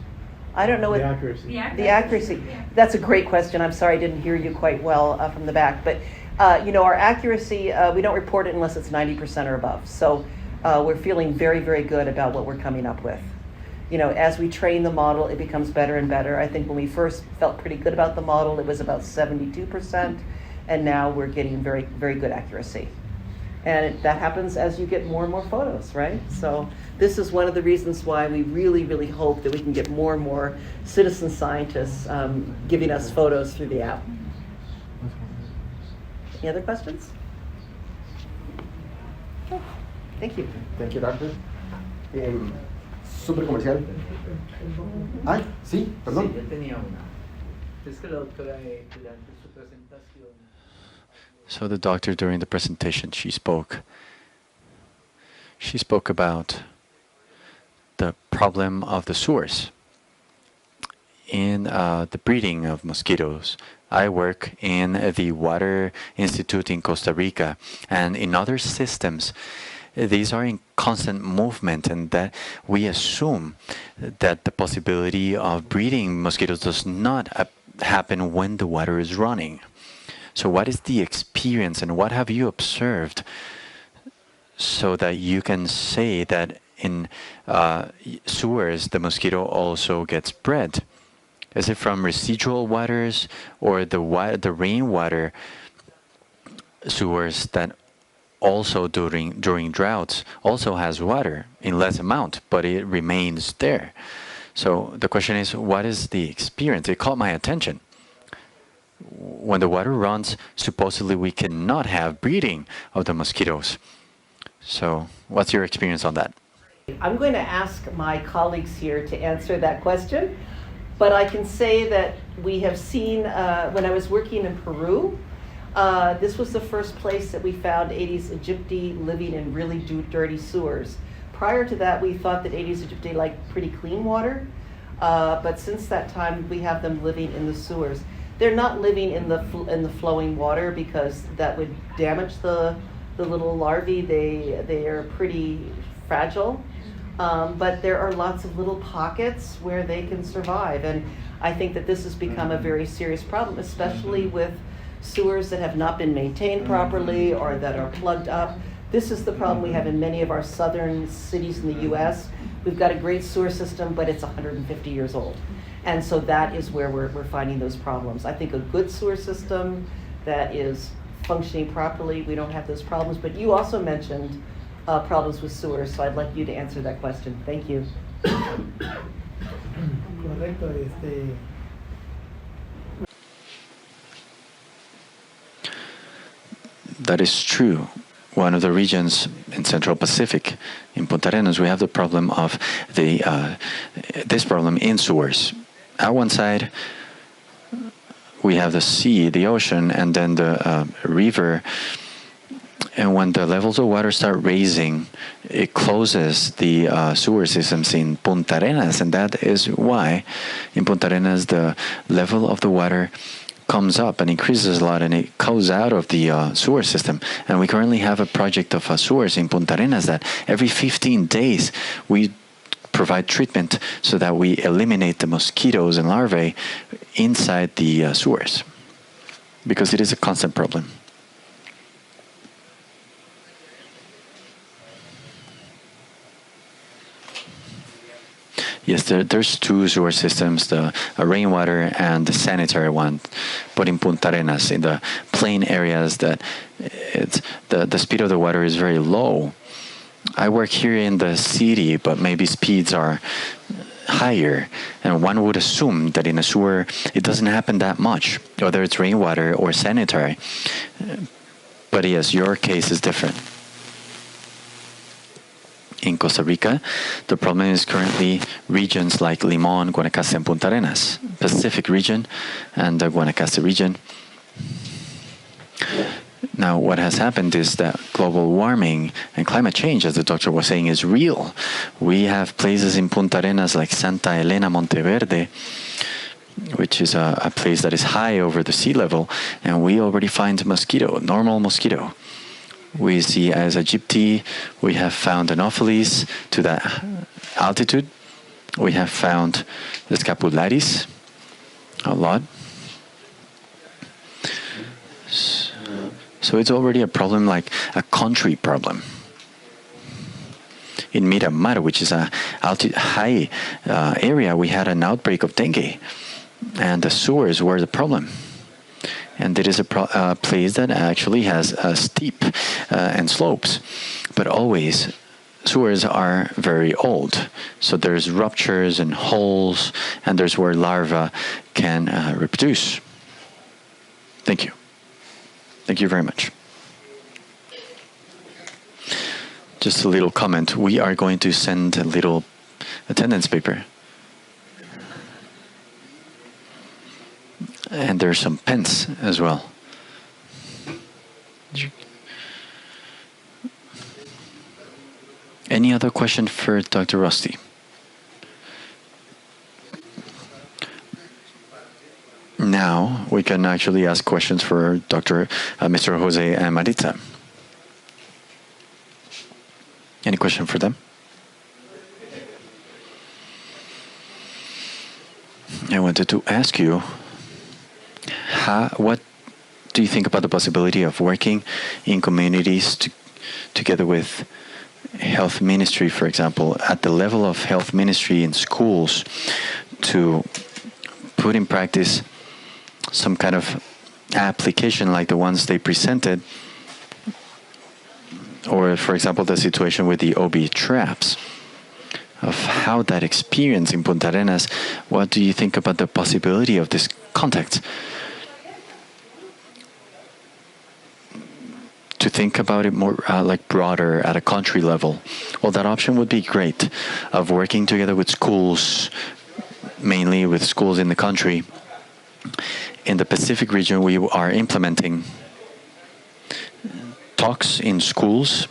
I don't know what The accuracy. the accuracy. That's a great question. I'm sorry I didn't hear you quite well from the back. But our accuracy, we don't report it unless it's 90% or above. So we're feeling very, very good about what we're coming up with. As we train the model, it becomes better and better. I think when we first felt pretty good about the model, it was about 72%, and now we're getting very, very good accuracy. And that happens as you get more and more photos, right? So this is one of the reasons why we really, really hope that we can get more and more citizen scientists giving us photos through the app. Any other questions? Okay. Thank you. Thank you, doctor. Súper comercial. Ay, sí, perdón. Sí, yo tenía una. Es que la doctora durante su presentación. So the doctor, during the presentation, she spoke about the problem of the sewers in the breeding of mosquitoes. I work in the Water Institute in Costa Rica, and in other systems, these are in constant movement, and that we assume that the possibility of breeding mosquitoes does not happen when the water is running. So what is the experience, and what have you observed so that you can say that in sewers the mosquito also gets bred? Is it from residual waters, or the rainwater sewers that also during droughts also has water in less amount, but it remains there? So the question is, what is the experience? It caught my attention. When the water runs, supposedly we cannot have breeding of the mosquitoes. So what's your experience on that? I'm going to ask my colleagues here to answer that question, but I can say that we have seen, when I was working in Peru, this was the first place that we found Aedes aegypti living in really dirty sewers. Prior to that, we thought that Aedes aegypti liked pretty clean water, but since that time, we have them living in the sewers. They're not living in the flowing water because that would damage the little larvae. They are pretty fragile, but there are lots of little pockets where they can survive. And I think that this has become a very serious problem, especially with sewers that have not been maintained properly or that are plugged up. This is the problem we have in many of our southern cities in the U.S. We've got a great sewer system, but it's 150 years old. And so that is where we're finding those problems. I think a good sewer system that is functioning properly, we don't have those problems. But you also mentioned problems with sewers, so I'd like you to answer that question. Thank you. That is true. One of the regions in Central Pacific, in Puntarenas, we have the problem of this problem in sewers. At one side, we have the sea, the ocean, and then the river. And when the levels of water start raising, it closes the sewer systems in Puntarenas, and that is why in Puntarenas the level of the water comes up and increases a lot, and it goes out of the sewer system. And we currently have a project of sewers in Puntarenas that every 15 days we provide treatment so that we eliminate the mosquitoes and larvae inside the sewers, because it is a constant problem. Yes, there's two sewer systems, the rainwater and the sanitary one. But in Puntarenas, in the plain areas, that the speed of the water is very low. I work here in the city, but maybe speeds are higher, and one would assume that in a sewer it doesn't happen that much, whether it's rainwater or sanitary. But yes, your case is different. In Costa Rica, the problem is currently regions like Limón, Guanacaste, and Puntarenas, Pacific region, and the Guanacaste region. Now, what has happened is that global warming and climate change, as the doctor was saying, is real. We have places in Puntarenas like Santa Elena, Monteverde, which is a place that is high over the sea level, and we already find mosquito, normal mosquito. We see as Aegypti, we have found Anopheles to that altitude. We have found the Scapularis a lot. So it's already a problem, like a country problem. In Miramar, which is a high area, we had an outbreak of dengue, and the sewers were the problem. And it is a place that actually has steep and slopes, but always sewers are very old. So there's ruptures and holes, and there's where larvae can reproduce. Thank you. Thank you very much. Just a little comment. We are going to send a little attendance paper. And there's some pens as well. Any other question for Dr. Rusty? Now we can actually ask questions for Mr. Jose and Maritza. Any question for them? I wanted to ask you, what do you think about the possibility of working in communities together with health ministry, for example, at the level of health ministry in schools, to put in practice some kind of application like the ones they presented, or, for example, the situation with the OB traps, of how that experience in Puntarenas, what do you think about the possibility of this contact? To think about it more like broader at a country level. Well, that option would be great, of working together with schools, mainly with schools in the country. In the Pacific region, we are implementing talks in schools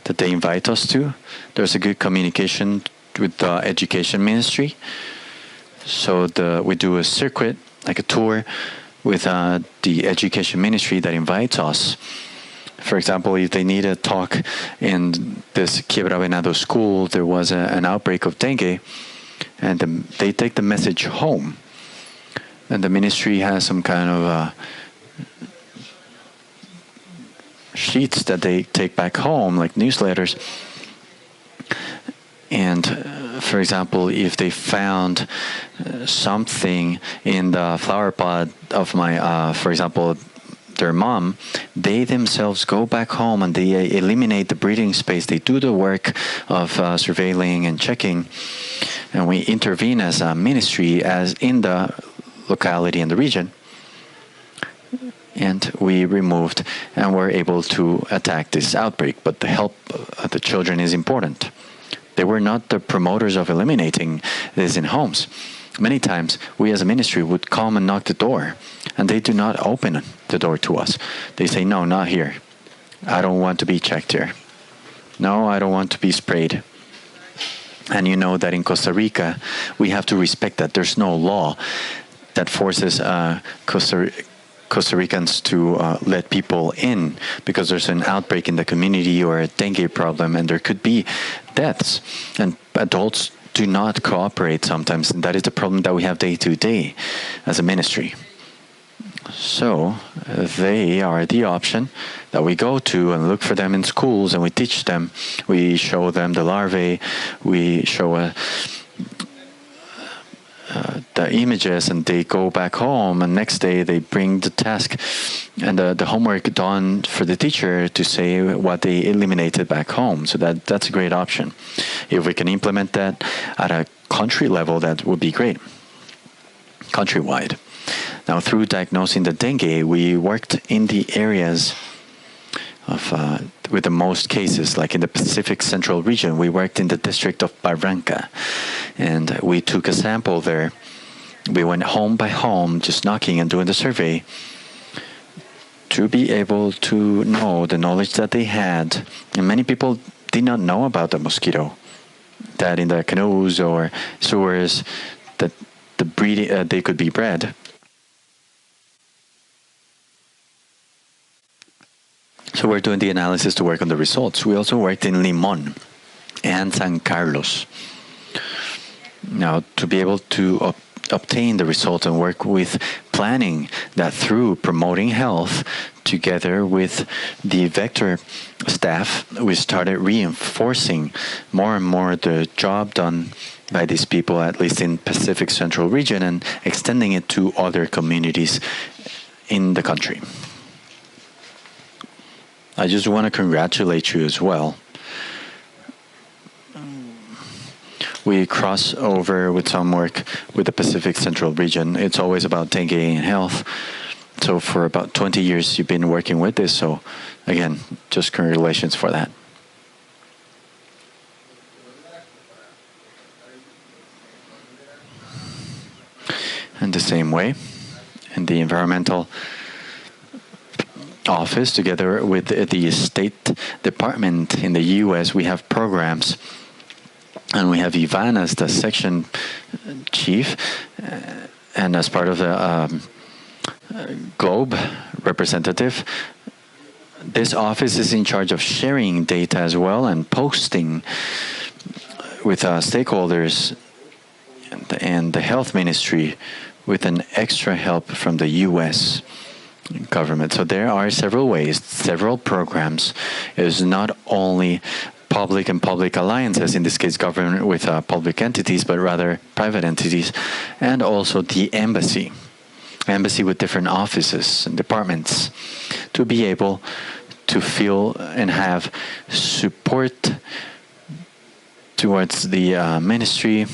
that they invite us to. There's a good communication with the education ministry. So we do a circuit, like a tour, with the education ministry that invites us. For example, if they need a talk in this Quiebra Venado school, there was an outbreak of dengue, and they take the message home. And the ministry has some kind of sheets that they take back home, like newsletters. And for example, if they found something in the flower pot of for example, their mom, they themselves go back home and they eliminate the breeding space. They do the work of surveilling and checking, and we intervene as a ministry, as in the locality and the region. And we removed and were able to attack this outbreak. But the help of the children is important. They were not the promoters of eliminating this in homes. Many times, we as a ministry would come and knock the door, and they do not open the door to us. They say, no, not here. I don't want to be checked here. No, I don't want to be sprayed. And you know that in Costa Rica, we have to respect that. There's no law that forces Costa Ricans to let people in because there's an outbreak in the community or a dengue problem, and there could be deaths. And adults do not cooperate sometimes, and that is the problem that we have day to day as a ministry. So they are the option that we go to and look for them in schools, and we teach them. We show them the larvae. We show the images, and they go back home, and next day they bring the task and the homework done for the teacher to say what they eliminated back home. So that's a great option. If we can implement that at a country level, that would be great, countrywide. Now, through diagnosing the dengue, we worked in the areas with the most cases, like in the Pacific Central region. We worked in the district of Barranca, and we took a sample there. We went home by home, just knocking and doing the survey to be able to know the knowledge that they had. And many people did not know about the mosquito, that in the canoes or sewers, that the breeding, they could be bred. So we're doing the analysis to work on the results. We also worked in Limon and San Carlos. Now, to be able to obtain the result and work with planning that through promoting health together with the vector staff, we started reinforcing more and more the job done by these people, at least in Pacific Central region, and extending it to other communities in the country. I just want to congratulate you as well. We cross over with some work with the Pacific Central region. It's always about dengue and health. So for about 20 years, you've been working with this. So again, just congratulations for that. And the same way, in the environmental office, together with the State Department in the U.S., we have programs, and we have Ivan as the section chief, and as part of the Globe representative. This office is in charge of sharing data as well and posting with stakeholders and the health ministry with an extra help from the U.S. government. So there are several ways, several programs. It is not only public and public alliances, in this case government with public entities, but rather private entities, and also the embassy with different offices and departments, to be able to feel and have support towards the ministry,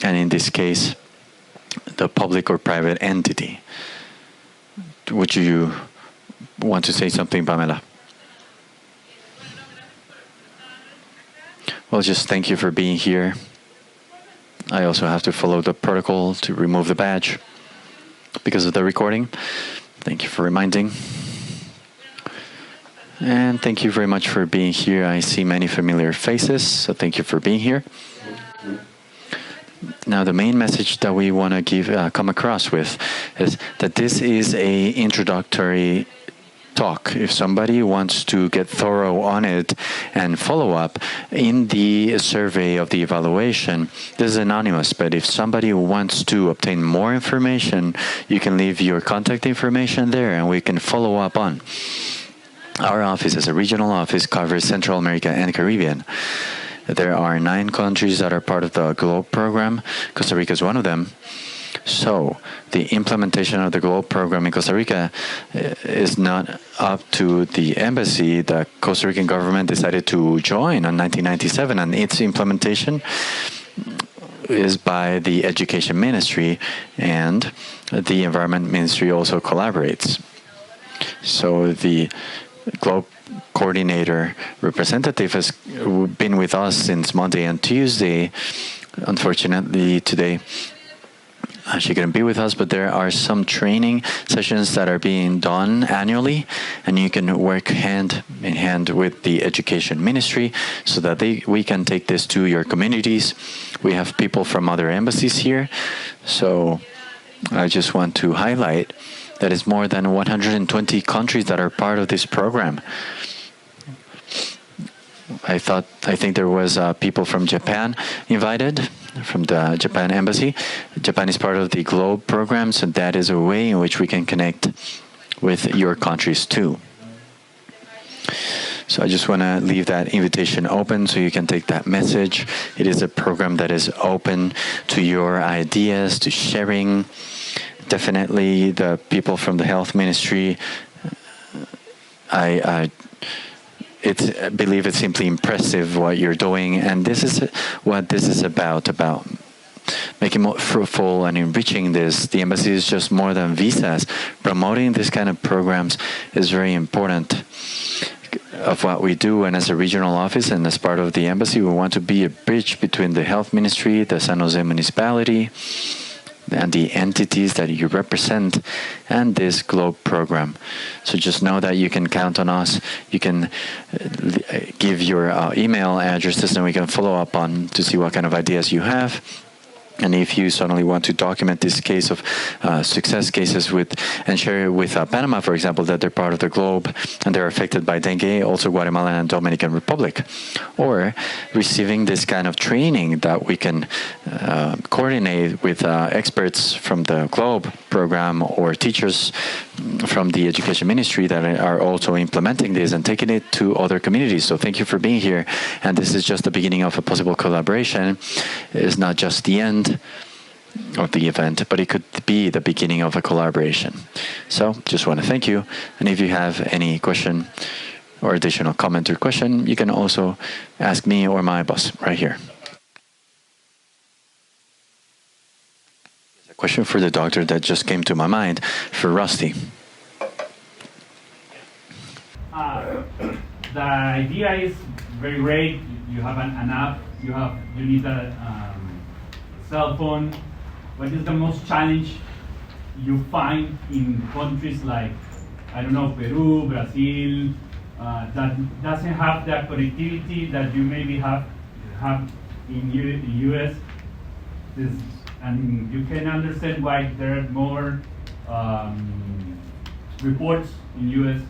and in this case, the public or private entity. Would you want to say something, Pamela? Well, just thank you for being here. I also have to follow the protocol to remove the badge because of the recording. Thank you for reminding. And thank you very much for being here. I see many familiar faces, so thank you for being here. Now, the main message that we want to come across with is that this is a introductory talk. If somebody wants to get thorough on it and follow up in the survey of the evaluation, this is anonymous, but if somebody wants to obtain more information, you can leave your contact information there and we can follow up on. Our office, as a regional office, covers Central America and Caribbean. There are 9 countries that are part of the GLOBE program. Costa Rica is one of them. So the implementation of the GLOBE program in Costa Rica is not up to the embassy. The Costa Rican government decided to join in 1997, and its implementation is by the Education Ministry, and the Environment Ministry also collaborates. So the GLOBE coordinator representative has been with us since Monday and Tuesday. Unfortunately, today she couldn't be with us, but there are some training sessions that are being done annually, and you can work hand in hand with the Education Ministry so that we can take this to your communities. We have people from other embassies here, so I just want to highlight that it's more than 120 countries that are part of this program. I think there was people from Japan invited, from the Japan embassy. Japan is part of the GLOBE program, so that is a way in which we can connect with your countries too. So I just want to leave that invitation open so you can take that message. It is a program that is open to your ideas, to sharing. Definitely the people from the health ministry, I believe it's simply impressive what you're doing, and this is what this is about making more fruitful and enriching this. The embassy is just more than visas. Promoting this kind of programs is very important of what we do, and as a regional office and as part of the embassy, we want to be a bridge between the health ministry, the San Jose municipality, and the entities that you represent, and this GLOBE program. So just know that you can count on us. You can give your email addresses, and we can follow up on to see what kind of ideas you have. And if you suddenly want to document this case of success cases and share it with Panama, for example, that they're part of the GLOBE and they're affected by dengue, also Guatemala and Dominican Republic, or receiving this kind of training that we can coordinate with experts from the GLOBE program or teachers from the education ministry that are also implementing this and taking it to other communities. So thank you for being here. And this is just the beginning of a possible collaboration. It's not just the end of the event, but it could be the beginning of a collaboration. So just want to thank you. And if you have any question or additional comment or question, you can also ask me or my boss right here. A question for the doctor that just came to my mind for Rusty. The idea is very great. You have an app. You need a cell phone. What is the most challenge you find in countries like, I don't know, Peru, Brazil, that doesn't have that connectivity that you maybe have in US? And you can understand why there are more reports in US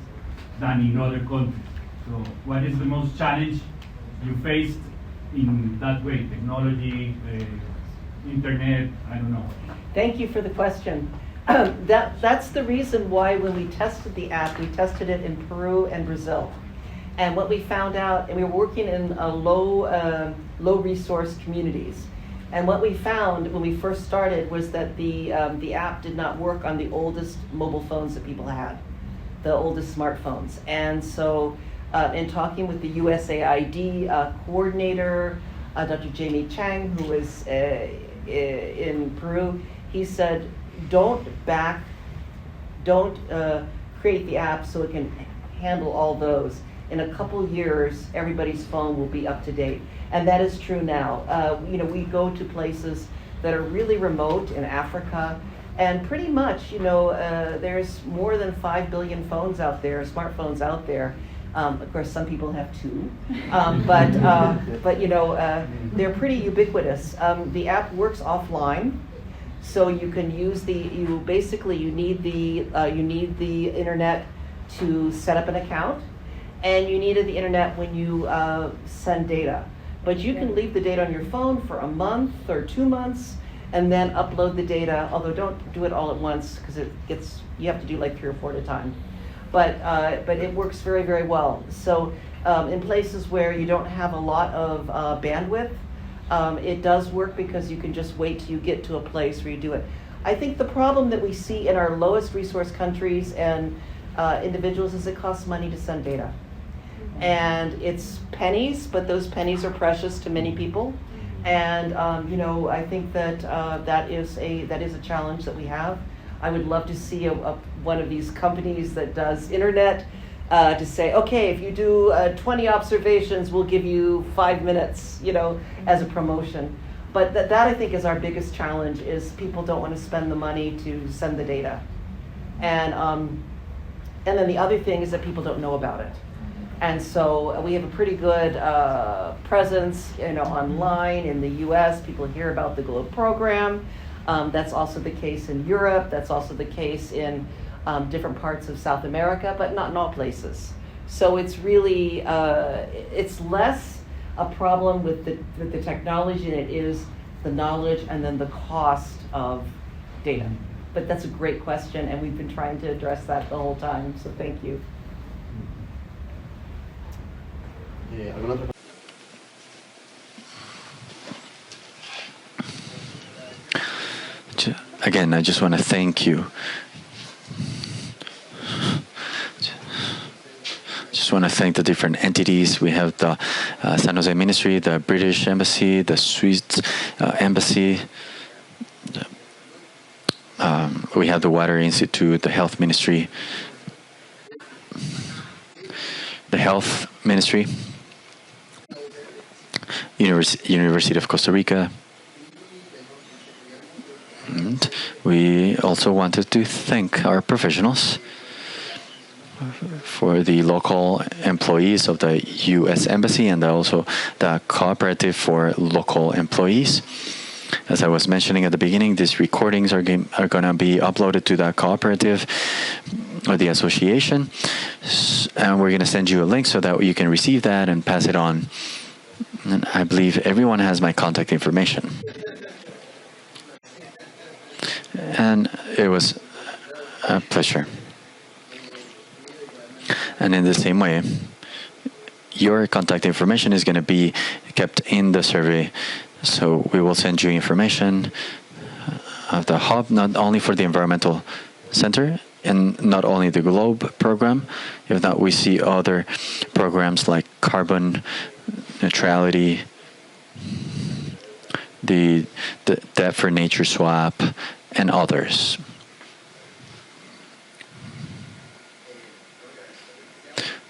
than in other countries. So what is the most challenge you faced in that way? Technology, internet, I don't know. Thank you for the question. That's the reason why when we tested the app, we tested it in Peru and Brazil. And what we found out, and we were working in low resource communities. And what we found when we first started was that the app did not work on the oldest mobile phones that people had, the oldest smartphones. And so in talking with the USAID coordinator, Dr. Jamie Chang, who was in Peru, he said, don't create the app so it can handle all those. In a couple years, everybody's phone will be up to date. And that is true now. We go to places that are really remote in Africa, and pretty much, there's more than 5 billion phones out there, smartphones out there. Of course, some people have 2, but they're pretty ubiquitous. The app works offline, so you can use you need the internet to set up an account, and you needed the internet when you send data. But you can leave the data on your phone for a month or 2 months, and then upload the data. Although don't do it all at once because you have to do like 3 or 4 at a time. But it works very, very well. So in places where you don't have a lot of bandwidth, it does work because you can just wait till you get to a place where you do it. I think the problem that we see in our lowest resource countries and individuals is it costs money to send data. And it's pennies, but those pennies are precious to many people. And I think that that is a challenge that we have. I would love to see one of these companies that does internet to say, okay, if you do 20 observations, we'll give you 5 minutes, as a promotion. But that I think is our biggest challenge, is people don't want to spend the money to send the data. And then the other thing is that people don't know about it. And so we have a pretty good presence, online in the US. People hear about the GLOBE program. That's also the case in Europe. That's also the case in different parts of South America, but not in all places. So it's really, it's less a problem with the technology than it is the knowledge and then the cost of data. But that's a great question, and we've been trying to address that the whole time, so thank you. ¿Alguna otra? Again, I just want to thank you. Just want to thank the different entities. We have the San Jose Ministry, the British Embassy, the Swiss Embassy. We have the Water Institute, the Health Ministry, the Health Ministry, University of Costa Rica. And we also wanted to thank our professionals for the local employees of the U.S. Embassy and also the cooperative for local employees. As I was mentioning at the beginning, these recordings are going to be uploaded to the cooperative or the association. And we're going to send you a link so that you can receive that and pass it on. And I believe everyone has my contact information. And it was a pleasure. And in the same way, your contact information is going to be kept in the survey. So we will send you information of the hub, not only for the environmental center and not only the GLOBE program. If not, we see other programs like carbon neutrality, the Debt for Nature swap, and others.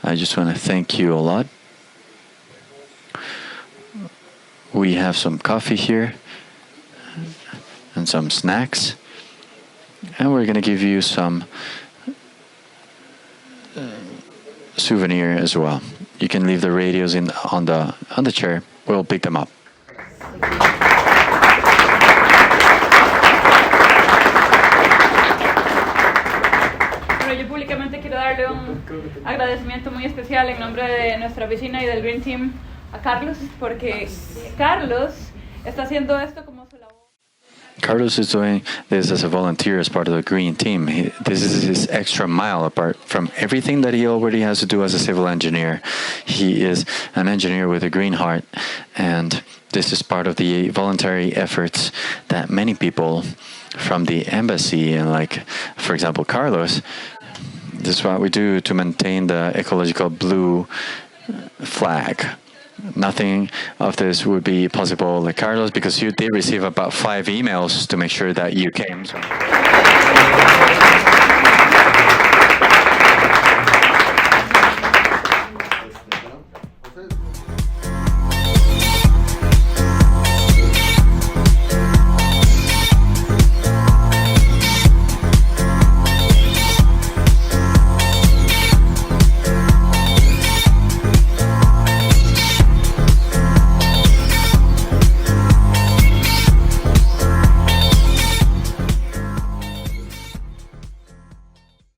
I just want to thank you a lot. We have some coffee here and some snacks, and we're going to give you some souvenir as well. You can leave the radios on the chair. We'll pick them up. Bueno, yo públicamente quiero darle un agradecimiento muy especial en nombre de nuestra oficina y del Green Team a Carlos, porque Carlos está haciendo esto como su labor. Carlos is doing this as a volunteer as part of the Green Team. This is his extra mile apart from everything that he already has to do as a civil engineer. He is an engineer with a green heart, and this is part of the voluntary efforts that many people from the embassy and, like, for example, Carlos, this is what we do to maintain the ecological blue flag. Nothing of this would be possible like Carlos, because you did receive about 5 emails to make sure that you came. So.